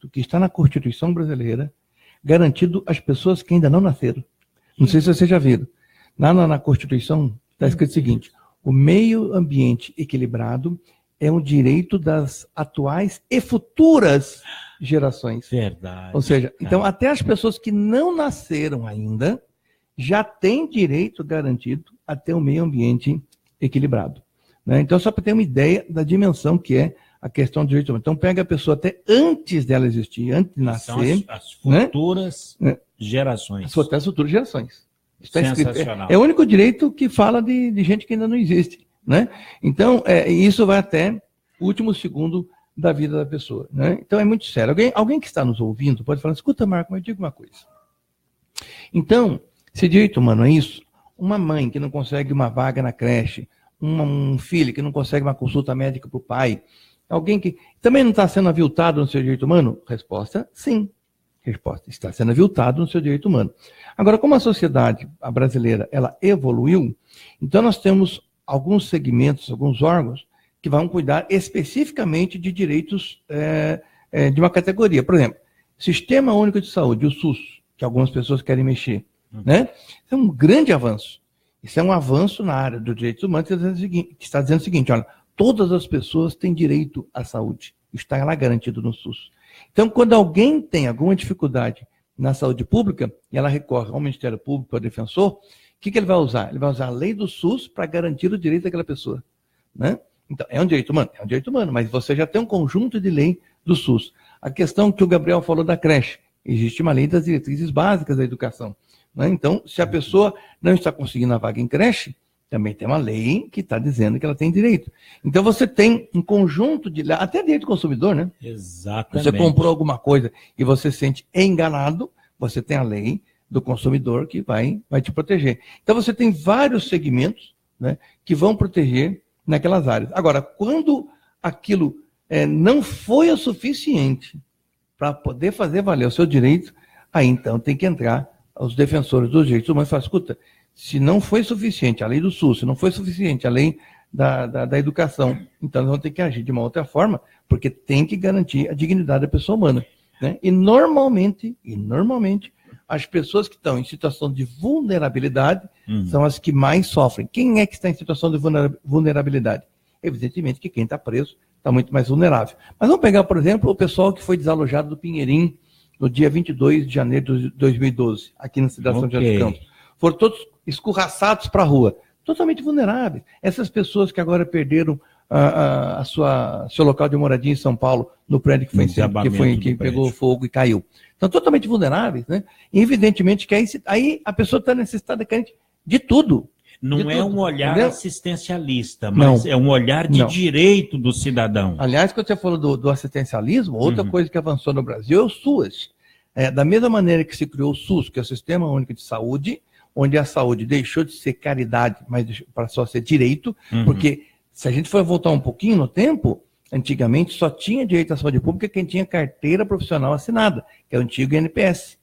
que está na Constituição brasileira, garantido às pessoas que ainda não nasceram. Não sei se vocês já viram. Na Constituição está escrito o seguinte: o meio ambiente equilibrado é um direito das atuais e futuras gerações. Verdade. Ou seja, então até as pessoas que não nasceram ainda já têm direito garantido a ter um meio ambiente equilibrado. Né? Então, só para ter uma ideia da dimensão que é a questão do direito humano. Então, pega a pessoa até antes dela existir, antes de nascer. São as futuras gerações. As futuras gerações. Está sensacional. É o único direito que fala de gente que ainda não existe. Né? Então, isso vai até o último segundo da vida da pessoa. Né? Então, é muito sério. Alguém que está nos ouvindo pode falar: escuta, Marco, mas diga uma coisa. Então, se direito humano é isso, uma mãe que não consegue uma vaga na creche, um filho que não consegue uma consulta médica para o pai, alguém que também não está sendo aviltado no seu direito humano? Resposta: sim. Resposta: está sendo aviltado no seu direito humano. Agora, como a sociedade brasileira ela evoluiu, então nós temos alguns segmentos, alguns órgãos que vão cuidar especificamente de direitos de uma categoria. Por exemplo, Sistema Único de Saúde, o SUS, que algumas pessoas querem mexer. Né? Isso é um grande avanço. Isso é um avanço na área dos direitos humanos que está dizendo o seguinte: olha, todas as pessoas têm direito à saúde. Está lá garantido no SUS. Então, quando alguém tem alguma dificuldade na saúde pública, e ela recorre ao Ministério Público, ao defensor, o que ele vai usar? Ele vai usar a lei do SUS para garantir o direito daquela pessoa. Né? Então, é um direito humano? É um direito humano, mas você já tem um conjunto de lei do SUS. A questão que o Gabriel falou da creche, existe uma lei das diretrizes básicas da educação. Né? Então, se a pessoa não está conseguindo a vaga em creche, também tem uma lei que está dizendo que ela tem direito. Então, você tem um conjunto de... Até direito do consumidor, né? Exatamente. Você comprou alguma coisa e você se sente enganado, você tem a lei do consumidor que vai te proteger. Então, você tem vários segmentos, né, que vão proteger naquelas áreas. Agora, quando aquilo não foi o suficiente para poder fazer valer o seu direito, aí então tem que entrar os defensores dos direitos humanos e falar, escuta, se não foi suficiente a lei do SUS, se não foi suficiente a lei da educação, então nós vamos ter que agir de uma outra forma, porque tem que garantir a dignidade da pessoa humana. Né? E normalmente, as pessoas que estão em situação de vulnerabilidade são as que mais sofrem. Quem é que está em situação de vulnerabilidade? Evidentemente que quem está preso está muito mais vulnerável. Mas vamos pegar, por exemplo, o pessoal que foi desalojado do Pinheirim no dia 22 de janeiro de 2012, aqui na cidade de São José dos Campos. Foram todos escorraçados para a rua, totalmente vulneráveis. Essas pessoas que agora perderam seu local de moradia em São Paulo, no prédio que pegou fogo e caiu. Estão totalmente vulneráveis, né? E evidentemente que aí a pessoa está necessitada de tudo. Não é um olhar assistencialista, mas é um olhar de direito do cidadão. Aliás, quando você falou do assistencialismo, outra coisa que avançou no Brasil é o SUS. Da mesma maneira que se criou o SUS, que é o Sistema Único de Saúde, onde a saúde deixou de ser caridade, mas para só ser direito, porque se a gente for voltar um pouquinho no tempo, antigamente só tinha direito à saúde pública quem tinha carteira profissional assinada, que é o antigo INPS.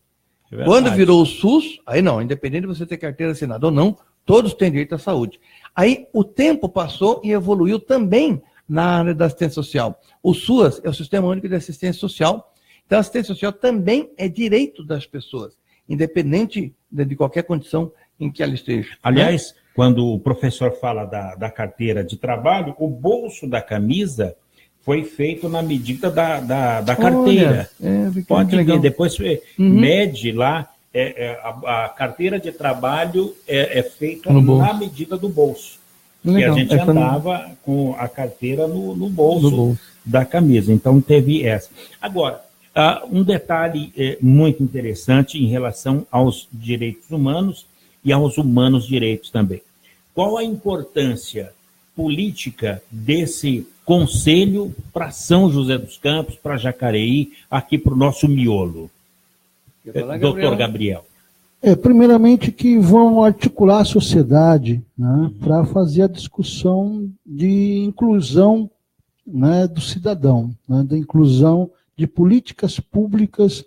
Quando virou o SUS, aí não, independente de você ter carteira assinada ou não, todos têm direito à saúde. Aí o tempo passou e evoluiu também na área da assistência social. O SUAS é o Sistema Único de Assistência Social. Então a assistência social também é direito das pessoas, independente de qualquer condição em que ela esteja. Aliás, quando o professor fala da carteira de trabalho, o bolso da camisa foi feito na medida da carteira. Pode ver, depois mede lá. A carteira de trabalho é feita na medida do bolso. E a gente andava com a carteira no bolso da camisa. Então teve essa. Agora, um detalhe muito interessante em relação aos direitos humanos e aos humanos direitos também. Qual a importância política desse conselho para São José dos Campos, para Jacareí, aqui para o nosso miolo? Doutor Gabriel. Primeiramente que vão articular a sociedade, né, para fazer a discussão de inclusão, né, do cidadão, né, da inclusão de políticas públicas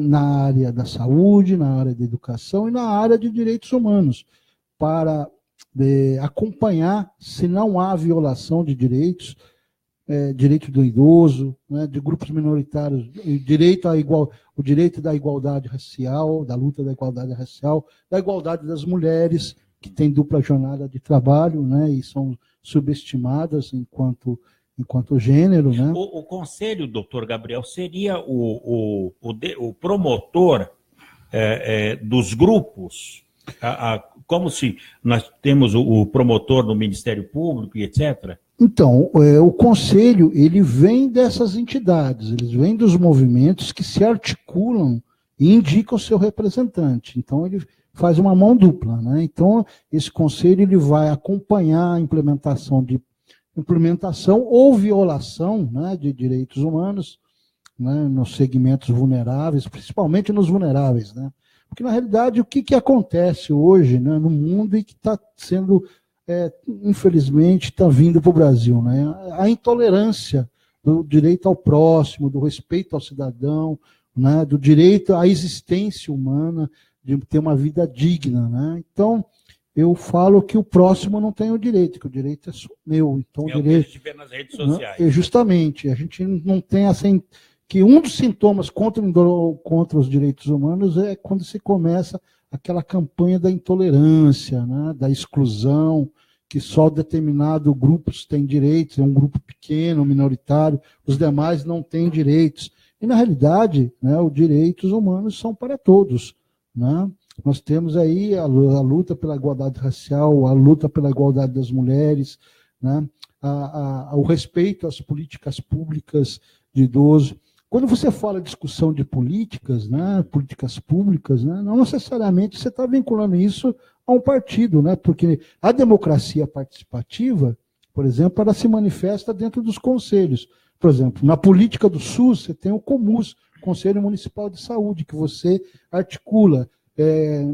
na área da saúde, na área da educação e na área de direitos humanos, para acompanhar se não há violação de direitos, direito do idoso, né, de grupos minoritários, o direito da igualdade racial, da luta da igualdade racial, da igualdade das mulheres, que têm dupla jornada de trabalho, né, e são subestimadas enquanto gênero. Né? O conselho, doutor Gabriel, seria o promotor dos grupos, como se nós temos o promotor no Ministério Público e etc., Então, o conselho, ele vem dessas entidades, eles vêm dos movimentos que se articulam e indicam o seu representante. Então, ele faz uma mão dupla, né? Então, esse conselho ele vai acompanhar a implementação ou violação, né, de direitos humanos, né, nos segmentos vulneráveis, principalmente nos vulneráveis, né? Porque, na realidade, o que acontece hoje, né, no mundo e que está sendo... infelizmente, está vindo para o Brasil, né? A intolerância do direito ao próximo, do respeito ao cidadão, né? Do direito à existência humana, de ter uma vida digna, né? Então, eu falo que o próximo não tem o direito, que o direito é meu. Então, o direito, que a gente vê nas redes sociais. Justamente, a gente não tem assim, que um dos sintomas contra os direitos humanos é quando se começa aquela campanha da intolerância, né, da exclusão, que só determinado grupos têm direitos, é um grupo pequeno, minoritário, os demais não têm direitos. E, na realidade, né, os direitos humanos são para todos. Né? Nós temos aí a luta pela igualdade racial, a luta pela igualdade das mulheres, né, o respeito às políticas públicas de idoso. quando você fala discussão de políticas, né, políticas públicas, né, não necessariamente você está vinculando isso a um partido, né, porque a democracia participativa, por exemplo, ela se manifesta dentro dos conselhos. Por exemplo, na política do SUS, você tem o COMUS, Conselho Municipal de Saúde, que você articula.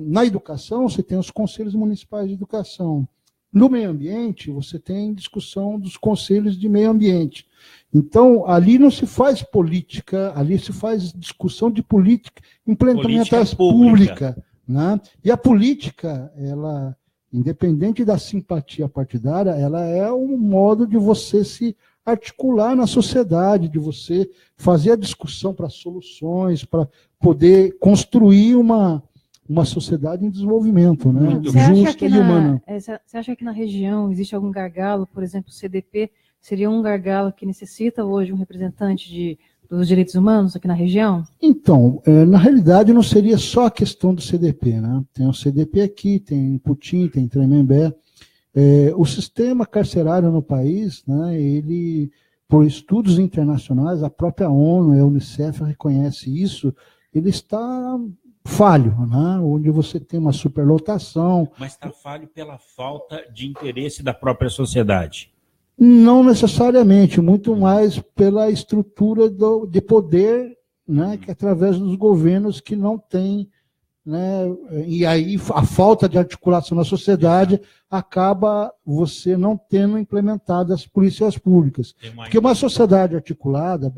Na educação, você tem os conselhos municipais de educação. No meio ambiente, você tem discussão dos conselhos de meio ambiente. Então, ali não se faz política, ali se faz discussão de política, implementação pública. Né? E a política, ela, independente da simpatia partidária, ela é um modo de você se articular na sociedade, de você fazer a discussão para soluções, para poder construir uma sociedade em desenvolvimento, né? Justa e humana. Você acha que na região existe algum gargalo, por exemplo, o CDP seria um gargalo que necessita hoje um representante dos direitos humanos aqui na região? Então, na realidade não seria só a questão do CDP, né? Tem o CDP aqui, tem Putim, tem Tremembé. O sistema carcerário no país, né, ele, por estudos internacionais, a própria ONU, a Unicef reconhece isso, ele está falho, né, onde você tem uma superlotação. Mas está falho pela falta de interesse da própria sociedade? Não necessariamente, muito mais pela estrutura de poder, né, que através dos governos que não tem, né, e aí a falta de articulação na sociedade acaba você não tendo implementado as polícias públicas. Porque uma sociedade articulada,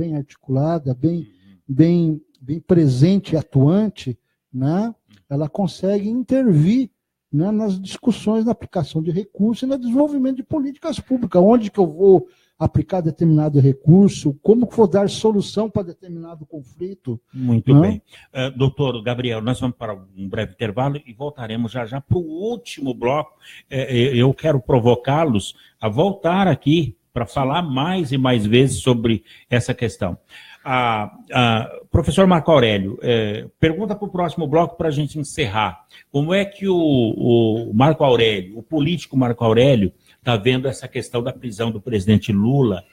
bem presente e atuante, né, ela consegue intervir, né, nas discussões na aplicação de recursos e no desenvolvimento de políticas públicas. Onde que eu vou aplicar determinado recurso, como que vou dar solução para determinado conflito. Muito bem. Doutor Gabriel, nós vamos para um breve intervalo e voltaremos já para o último bloco. Eu quero provocá-los a voltar aqui para falar mais e mais vezes sobre essa questão. Professor Marco Aurélio, pergunta para o próximo bloco para a gente encerrar. Como é que o Marco Aurélio, o político Marco Aurélio, está vendo essa questão da prisão do presidente Lula?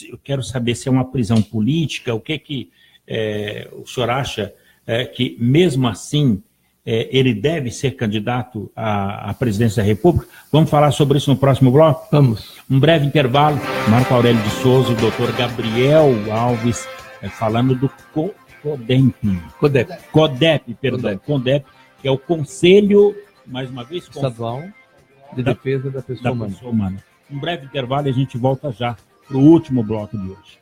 Eu quero saber se é uma prisão política, o que o senhor acha que, mesmo assim, ele deve ser candidato à presidência da República? Vamos falar sobre isso no próximo bloco? Vamos. Um breve intervalo. Marco Aurélio de Souza, o doutor Gabriel Alves, falando do CODEP, que é o Conselho, mais uma vez, Estadual de Defesa da Pessoa Humana. Um breve intervalo e a gente volta já para o último bloco de hoje.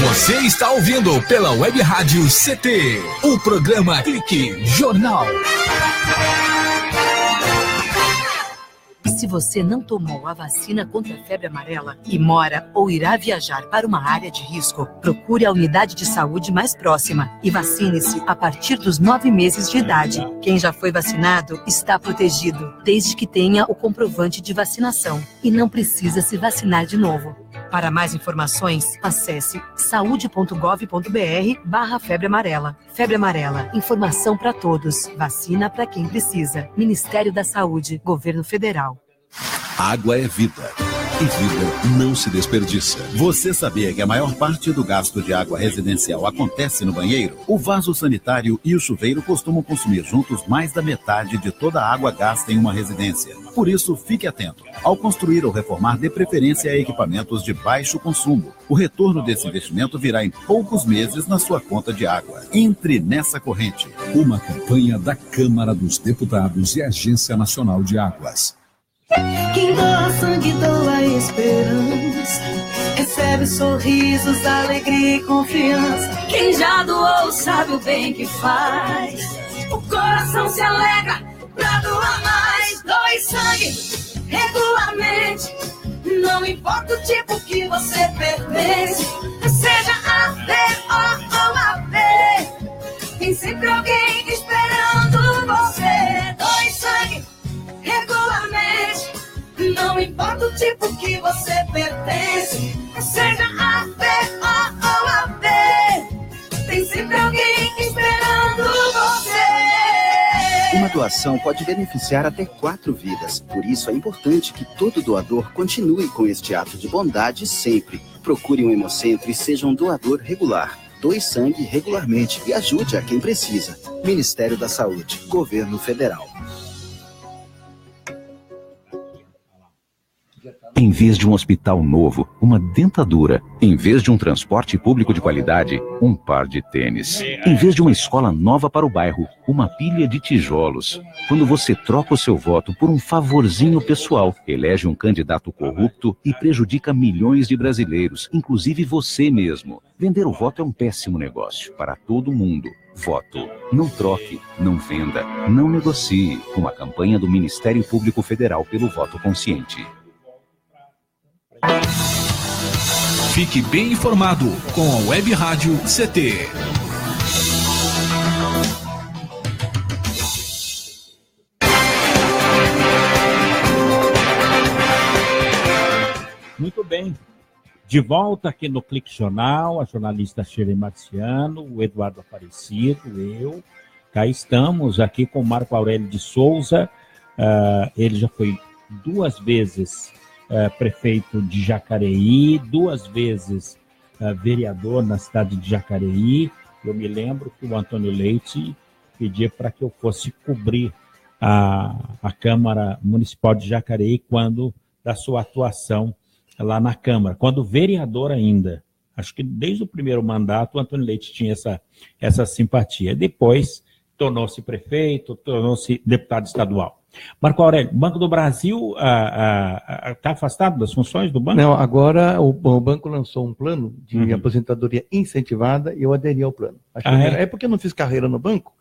Você está ouvindo pela Web Rádio CT, o programa Clique Jornal. Se você não tomou a vacina contra a febre amarela e mora ou irá viajar para uma área de risco, procure a unidade de saúde mais próxima e vacine-se a partir dos 9 meses de idade. Quem já foi vacinado está protegido, desde que tenha o comprovante de vacinação e não precisa se vacinar de novo. Para mais informações, acesse saude.gov.br/febre amarela. Febre amarela, informação para todos, vacina para quem precisa. Ministério da Saúde, Governo Federal. Água é vida. E vida não se desperdiça. Você sabia que a maior parte do gasto de água residencial acontece no banheiro? O vaso sanitário e o chuveiro costumam consumir juntos mais da metade de toda a água gasta em uma residência. Por isso, fique atento. Ao construir ou reformar, dê preferência a equipamentos de baixo consumo. O retorno desse investimento virá em poucos meses na sua conta de água. Entre nessa corrente. Uma campanha da Câmara dos Deputados e Agência Nacional de Águas. Quem doa sangue, doa esperança. Recebe sorrisos, alegria e confiança. Quem já doou sabe o bem que faz. O coração se alegra pra doar mais. Doe sangue regularmente. Não importa o tipo que você pertence. Seja A, B ou AB. Tem sempre alguém esperando você. Doe sangue regularmente, não importa o tipo que você pertence, seja A, B ou AB, tem sempre alguém esperando você. Uma doação pode beneficiar até 4 vidas. Por isso é importante que todo doador continue com este ato de bondade sempre. Procure um hemocentro e seja um doador regular. Doe sangue regularmente e ajude a quem precisa. Ministério da Saúde, Governo Federal. Em vez de um hospital novo, uma dentadura. Em vez de um transporte público de qualidade, um par de tênis. Em vez de uma escola nova para o bairro, uma pilha de tijolos. Quando você troca o seu voto por um favorzinho pessoal, elege um candidato corrupto e prejudica milhões de brasileiros, inclusive você mesmo. Vender o voto é um péssimo negócio para todo mundo. Voto. Não troque, não venda, não negocie. Uma campanha do Ministério Público Federal pelo voto consciente. Fique bem informado com a Web Rádio CT. Muito bem. De volta aqui no Clique Jornal, a jornalista Shirley Marciano, o Eduardo Aparecido, eu. Cá estamos aqui com o Marco Aurélio de Souza. Ele já foi 2 vezes prefeito de Jacareí, 2 vezes vereador na cidade de Jacareí. Eu me lembro que o Antônio Leite pedia para que eu fosse cobrir a Câmara Municipal de Jacareí quando da sua atuação lá na Câmara, quando vereador ainda. Acho que desde o primeiro mandato o Antônio Leite tinha essa simpatia. Depois tornou-se prefeito, tornou-se deputado estadual. Marco Aurélio, Banco do Brasil está afastado das funções do banco? Não, agora o banco lançou um plano de aposentadoria incentivada e eu aderi ao plano. É porque eu não fiz carreira no banco,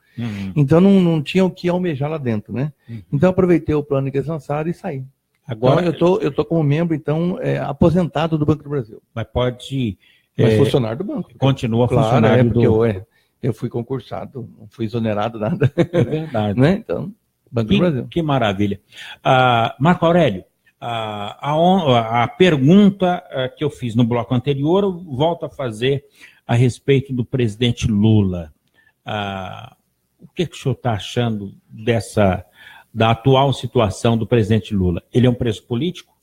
então não tinha o que almejar lá dentro, né? Então aproveitei o plano que eles lançaram e saí. Agora então, eu tô como membro, então, aposentado do Banco do Brasil. Mas pode... Mas funcionário do banco. Continua claro, funcionário porque eu fui concursado, não fui exonerado nada. É verdade. Né? Então... Banco do Brasil. Que maravilha. Marco Aurélio, a pergunta que eu fiz no bloco anterior, eu volto a fazer a respeito do presidente Lula. O que o senhor está achando da atual situação do presidente Lula? Ele é um preso político?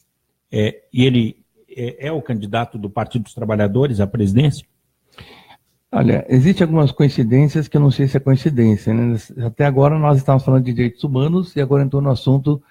E ele é o candidato do Partido dos Trabalhadores à presidência? Olha, existem algumas coincidências que eu não sei se é coincidência, né? Até agora nós estávamos falando de direitos humanos e agora entrou no assunto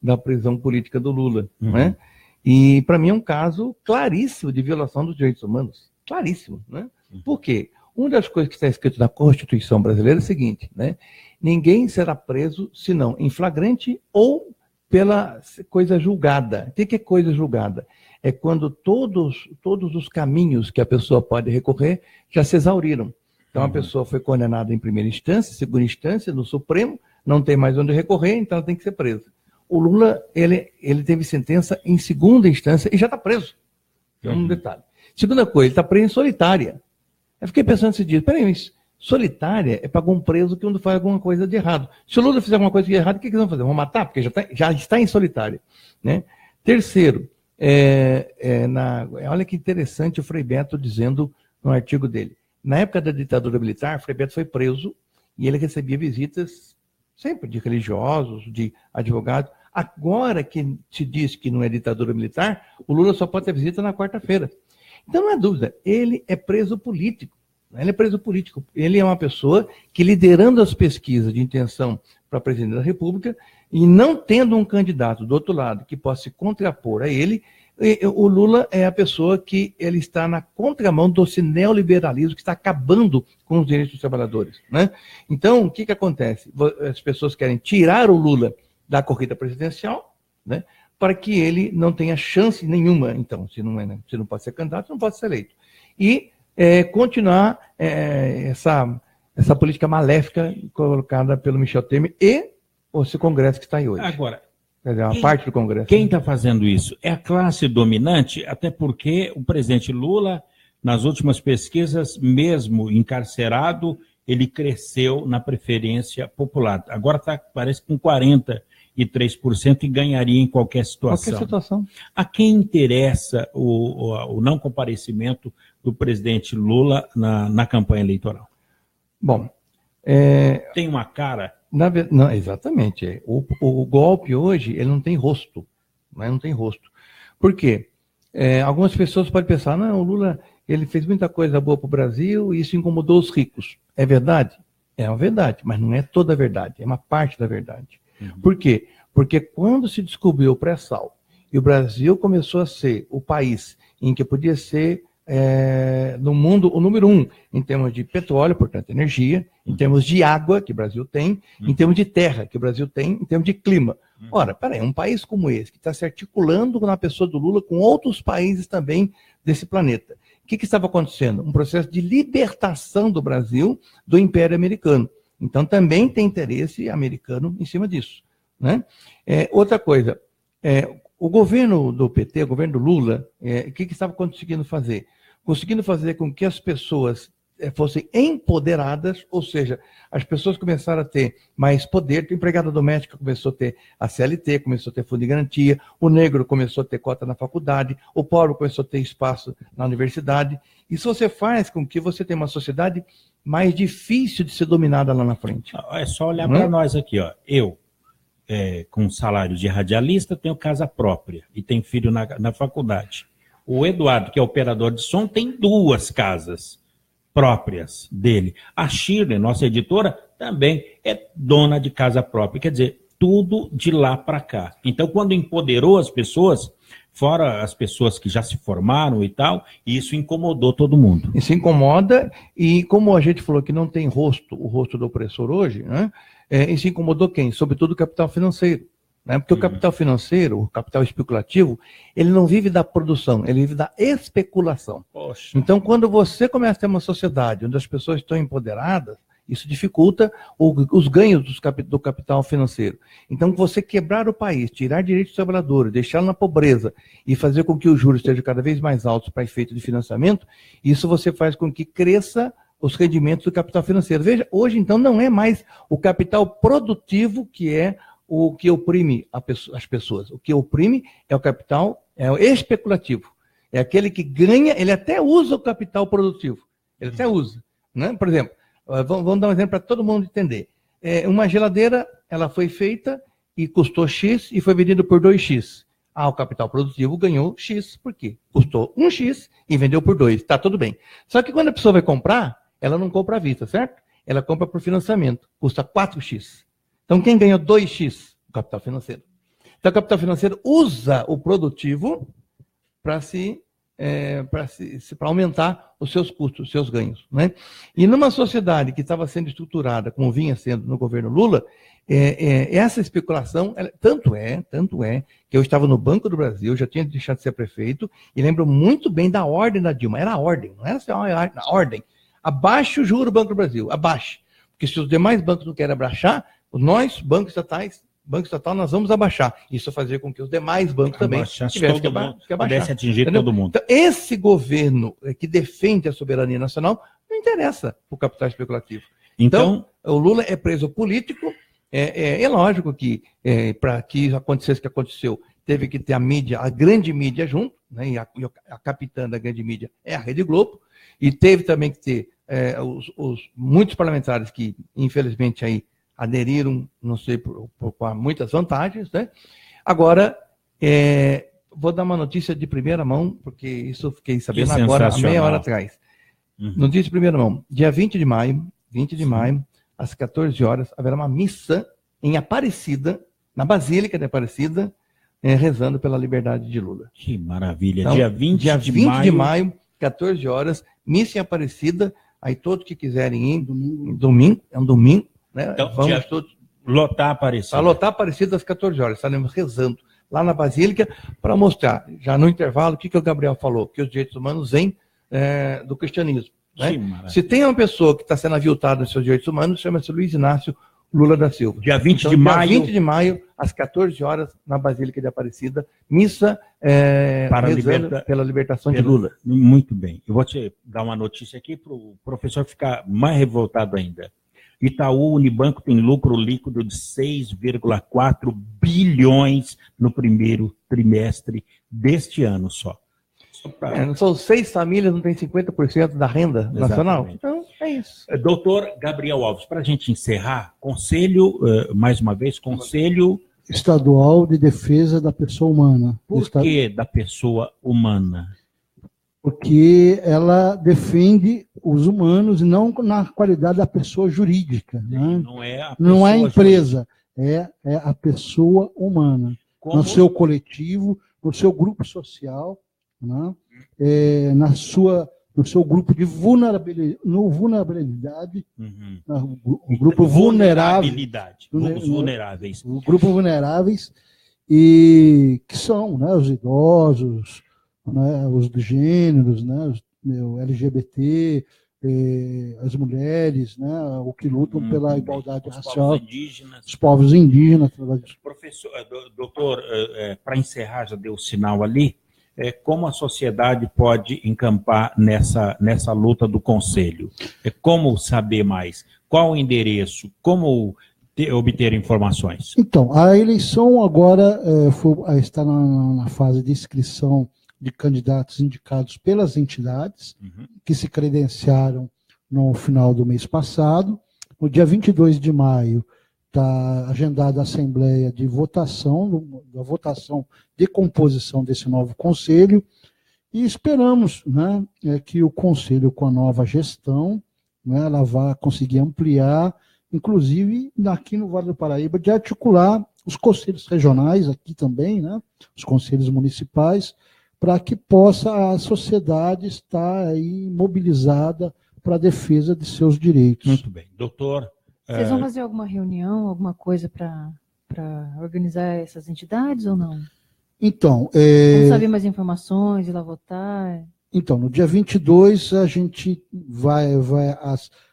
da prisão política do Lula, né? E para mim é um caso claríssimo de violação dos direitos humanos, claríssimo, né? Por quê? Uma das coisas que está escrito na Constituição brasileira é o seguinte, né? Ninguém será preso senão em flagrante ou pela coisa julgada. O que é coisa julgada? É quando todos os caminhos que a pessoa pode recorrer já se exauriram. Então, a pessoa foi condenada em primeira instância, segunda instância, no Supremo, não tem mais onde recorrer, então ela tem que ser presa. O Lula, ele teve sentença em segunda instância e já está preso. É um detalhe. Segunda coisa, ele está preso em solitária. Eu fiquei pensando esse dia, peraí, mas solitária é para algum preso que faz alguma coisa de errado. Se o Lula fizer alguma coisa de errado, o que eles vão fazer? Vão matar? Porque já está em solitária. Né? Terceiro, olha que interessante o Frei Beto dizendo no artigo dele. Na época da ditadura militar, Frei Beto foi preso e ele recebia visitas sempre de religiosos, de advogados. Agora que se diz que não é ditadura militar, o Lula só pode ter visita na quarta-feira. Então não há dúvida, ele é preso político. Ele é preso político. Ele é uma pessoa que, liderando as pesquisas de intenção para presidente da República, e não tendo um candidato do outro lado que possa se contrapor a ele, o Lula é a pessoa que ele está na contramão desse neoliberalismo que está acabando com os direitos dos trabalhadores. Né? Então, o que acontece? As pessoas querem tirar o Lula da corrida presidencial, né, para que ele não tenha chance nenhuma. Então, se não pode ser candidato, não pode ser eleito. E continuar essa política maléfica colocada pelo Michel Temer e esse Congresso que está aí hoje. Agora, quer dizer, uma parte do Congresso. Quem está fazendo isso? É a classe dominante, até porque o presidente Lula, nas últimas pesquisas, mesmo encarcerado, ele cresceu na preferência popular. Agora parece com 43% e ganharia em qualquer situação. Qualquer situação. A quem interessa o não comparecimento do presidente Lula na campanha eleitoral? Bom, tem uma cara Não, exatamente. O golpe hoje, ele não tem rosto. Né? Não tem rosto. Por quê? Algumas pessoas podem pensar, não, o Lula ele fez muita coisa boa para o Brasil e isso incomodou os ricos. É verdade? É uma verdade, mas não é toda a verdade, é uma parte da verdade. Por quê? Porque quando se descobriu o pré-sal e o Brasil começou a ser o país em que podia ser no mundo o número 1 em termos de petróleo, portanto energia, em termos de água, que o Brasil tem, em termos de terra, que o Brasil tem, em termos de clima. Ora, peraí, um país como esse, que está se articulando na pessoa do Lula com outros países também desse planeta. O que estava acontecendo? Um processo de libertação do Brasil do Império Americano. Então também tem interesse americano em cima disso. Né? Outra coisa, o governo do PT, o governo do Lula, o que estava conseguindo fazer? Conseguindo fazer com que as pessoas fossem empoderadas, ou seja, as pessoas começaram a ter mais poder, a empregada doméstica começou a ter a CLT, começou a ter fundo de garantia, o negro começou a ter cota na faculdade, o pobre começou a ter espaço na universidade. Isso você faz com que você tenha uma sociedade mais difícil de ser dominada lá na frente. É só olhar para nós aqui, ó. Eu, com salário de radialista, tenho casa própria e tenho filho na faculdade. O Eduardo, que é operador de som, tem 2 casas próprias dele. A Shirley, nossa editora, também é dona de casa própria. Quer dizer, tudo de lá para cá. Então, quando empoderou as pessoas, fora as pessoas que já se formaram e tal, isso incomodou todo mundo. Isso incomoda, e como a gente falou que não tem rosto, o rosto do opressor hoje, né? Isso incomodou quem? Sobretudo o capital financeiro. Né? Porque o capital financeiro, o capital especulativo, ele não vive da produção, ele vive da especulação. Poxa. Então, quando você começa a ter uma sociedade onde as pessoas estão empoderadas, isso dificulta os ganhos do capital financeiro. Então, você quebrar o país, tirar direitos dos trabalhadores, deixá-lo na pobreza e fazer com que os juros estejam cada vez mais altos para efeito de financiamento, isso você faz com que cresça os rendimentos do capital financeiro. Veja, hoje, então, não é mais o capital produtivo que é o que oprime as pessoas. O que oprime é o capital especulativo. É aquele que ganha, ele até usa o capital produtivo. Ele até usa. Né? Por exemplo, vamos dar um exemplo para todo mundo entender. Uma geladeira, ela foi feita e custou X e foi vendida por 2X. O capital produtivo ganhou X. Por quê? Custou 1X e vendeu por 2. Tá tudo bem. Só que quando a pessoa vai comprar, ela não compra à vista, certo? Ela compra por financiamento. Custa 4X. Então, quem ganhou 2X? O capital financeiro. Então, o capital financeiro usa o produtivo para aumentar os seus custos, os seus ganhos. Né? E numa sociedade que estava sendo estruturada, como vinha sendo no governo Lula, essa especulação, tanto é que eu estava no Banco do Brasil, já tinha deixado de ser prefeito, e lembro muito bem da ordem da Dilma. Era a ordem, não era assim, a ordem. Abaixe o juro do Banco do Brasil, abaixe. Porque se os demais bancos não querem abaixar, nós, Banco Estatal, nós vamos abaixar. Isso fazer com que os demais bancos também tivessem que abaixar. Pudesse atingir todo mundo. Então, esse governo que defende a soberania nacional não interessa para o capital especulativo. Então, o Lula é preso político. É lógico que para que acontecesse o que aconteceu, teve que ter a grande mídia junto, né? E a capitã da grande mídia é a Rede Globo, e teve também que ter muitos parlamentares que, infelizmente, aí aderiram, não sei, por muitas vantagens, né? Agora, vou dar uma notícia de primeira mão, porque isso eu fiquei sabendo agora, há meia hora atrás. Notícia de primeira mão. Dia 20 de maio, às 14 horas, haverá uma missa em Aparecida, na Basílica de Aparecida, rezando pela liberdade de Lula. Que maravilha. Então, dia 20 de maio, 14 horas, missa em Aparecida, aí todos que quiserem ir, domingo, é um domingo, né? Então, vamos todos lotar Aparecida. Para lotar Aparecida às 14 horas, estaremos rezando lá na Basílica para mostrar, já no intervalo, o que o Gabriel falou, que os direitos humanos vêm do cristianismo. Né? Se tem uma pessoa que está sendo aviltada nos seus direitos humanos, chama-se Luiz Inácio Lula da Silva. Dia 20 então, de maio. Dia 20 de maio, às 14 horas, na Basílica de Aparecida, missa pela libertação de Lula. Muito bem. Eu vou te dar uma notícia aqui para o professor ficar mais revoltado ainda. Itaú Unibanco tem lucro líquido de 6,4 bilhões no primeiro trimestre deste ano só. Não são 6 famílias, não tem 50% da renda nacional? Então, é isso. Doutor Gabriel Alves, para a gente encerrar, conselho, mais uma vez, Conselho Estadual de Defesa da Pessoa Humana. Por que da pessoa humana? Porque ela defende os humanos e não na qualidade da pessoa jurídica. Né? Não é a empresa, é a pessoa humana. Como? No seu coletivo, no seu grupo social, né? No seu grupo de vulnerabilidade, o grupo vulnerabilidade, grupos vulneráveis. O grupo vulneráveis, e que são, né, os idosos, né, os dos gêneros, né, o LGBT, as mulheres, né, o que lutam pela igualdade racial, os povos indígenas. Professor, doutor, para encerrar, já deu o sinal ali, como a sociedade pode encampar nessa luta do Conselho? Como saber mais? Qual o endereço? Como obter informações? Então, a eleição agora está na fase de inscrição de candidatos indicados pelas entidades que se credenciaram no final do mês passado. No dia 22 de maio está agendada a assembleia de votação, da votação de composição desse novo conselho, e esperamos, né, que o conselho, com a nova gestão, né, ela vá conseguir ampliar, inclusive aqui no Vale do Paraíba, de articular os conselhos regionais aqui também, né, os conselhos municipais, para que possa a sociedade estar aí mobilizada para a defesa de seus direitos. Muito bem. Doutor... Vocês vão fazer alguma reunião, alguma coisa para organizar essas entidades ou não? Então... Vamos saber mais informações, ir lá votar? Então, no dia 22, a gente vai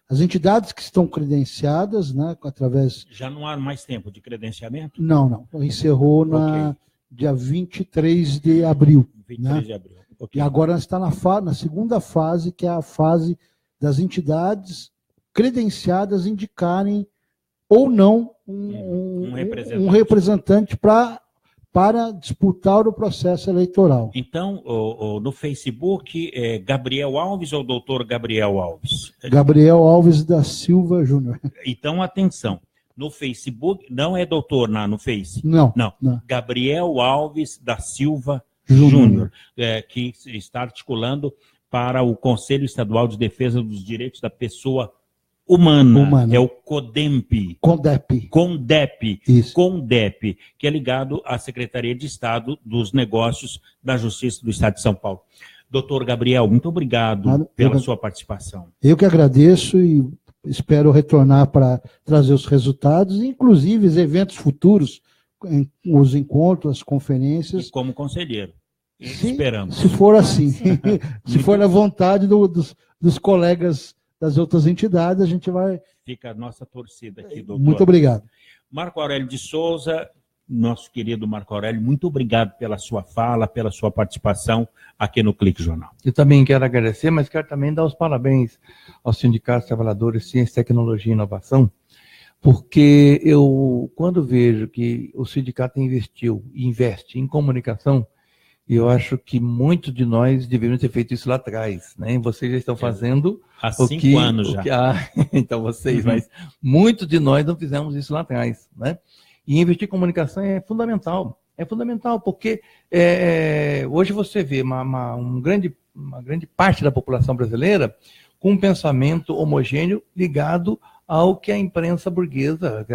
as entidades que estão credenciadas, né, através... Já não há mais tempo de credenciamento? Não. Encerrou na dia 23 de abril. 23 né? de abril. E agora está na segunda fase, que é a fase das entidades credenciadas indicarem ou não um representante para disputar o processo eleitoral. Então, no Facebook, é Gabriel Alves ou doutor Gabriel Alves? Gabriel Alves da Silva Júnior. Então, atenção. No Facebook, não é doutor no Face? Não. Gabriel Alves da Silva Júnior, que está articulando para o Conselho Estadual de Defesa dos Direitos da Pessoa Humana. É o CODEMP. CONDEP. Isso. CONDEP, que é ligado à Secretaria de Estado dos Negócios da Justiça do Estado de São Paulo. Doutor Gabriel, muito obrigado pela sua participação. Eu que agradeço e espero retornar para trazer os resultados, inclusive os eventos futuros, os encontros, as conferências. E como conselheiro. Esperamos. Se for assim, se for na vontade dos colegas das outras entidades, a gente vai... Fica a nossa torcida aqui, doutor. Muito obrigado. Marco Aurélio de Souza, nosso querido Marco Aurélio, muito obrigado pela sua fala, pela sua participação aqui no Clique Jornal. Eu também quero agradecer, mas quero também dar os parabéns aos sindicatos trabalhadores de Ciência, Tecnologia e Inovação, porque eu, quando vejo que o sindicato investe em comunicação, eu acho que muitos de nós deveriam ter feito isso lá atrás, né? Vocês já estão fazendo... Há 5 anos já. Então vocês, mas muitos de nós não fizemos isso lá atrás, né? E investir em comunicação é fundamental. É fundamental porque hoje você vê uma grande parte da população brasileira com um pensamento homogêneo ligado ao que a imprensa burguesa,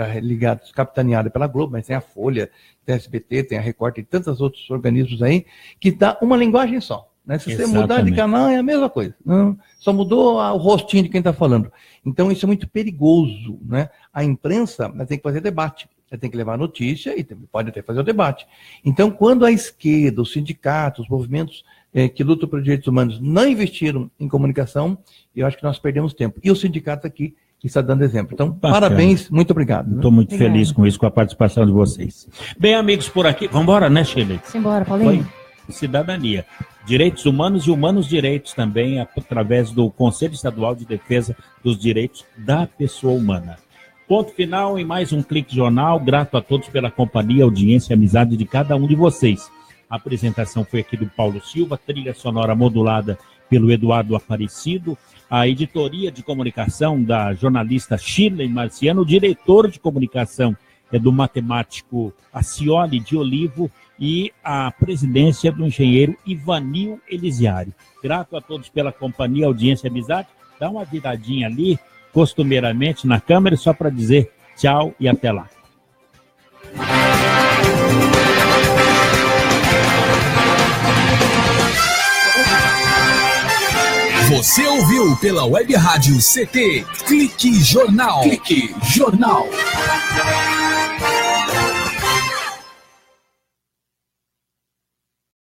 capitaneada pela Globo, mas tem a Folha, tem a SBT, tem a Record, tem tantos outros organismos aí, que dá uma linguagem só. Né? Se você mudar de canal, é a mesma coisa. Não, só mudou o rostinho de quem está falando. Então, isso é muito perigoso. Né? A imprensa tem que fazer debate. Ela tem que levar notícia e pode até fazer o debate. Então, quando a esquerda, os sindicatos, os movimentos que lutam pelos direitos humanos não investiram em comunicação, eu acho que nós perdemos tempo. E o sindicato aqui que está dando exemplo. Então, parabéns, muito obrigado. Estou muito feliz com isso, com a participação de vocês. Bem, amigos, por aqui, vamos embora, né, Shirley? Simbora, Paulinho. Cidadania. Direitos humanos e humanos direitos também, através do Conselho Estadual de Defesa dos Direitos da Pessoa Humana. Ponto final em mais um Clique Jornal. Grato a todos pela companhia, audiência e amizade de cada um de vocês. A apresentação foi aqui do Paulo Silva, trilha sonora modulada pelo Eduardo Aparecido, a editoria de comunicação da jornalista Shirley Marciano, o diretor de comunicação é do matemático Acioli de Olivo e a presidência do engenheiro Ivanil Elisiário. Grato a todos pela companhia, audiência e amizade. Dá uma viradinha ali, costumeiramente, na câmera, só para dizer tchau e até lá. Você ouviu pela Web Rádio CT Clique Jornal. Clique Jornal.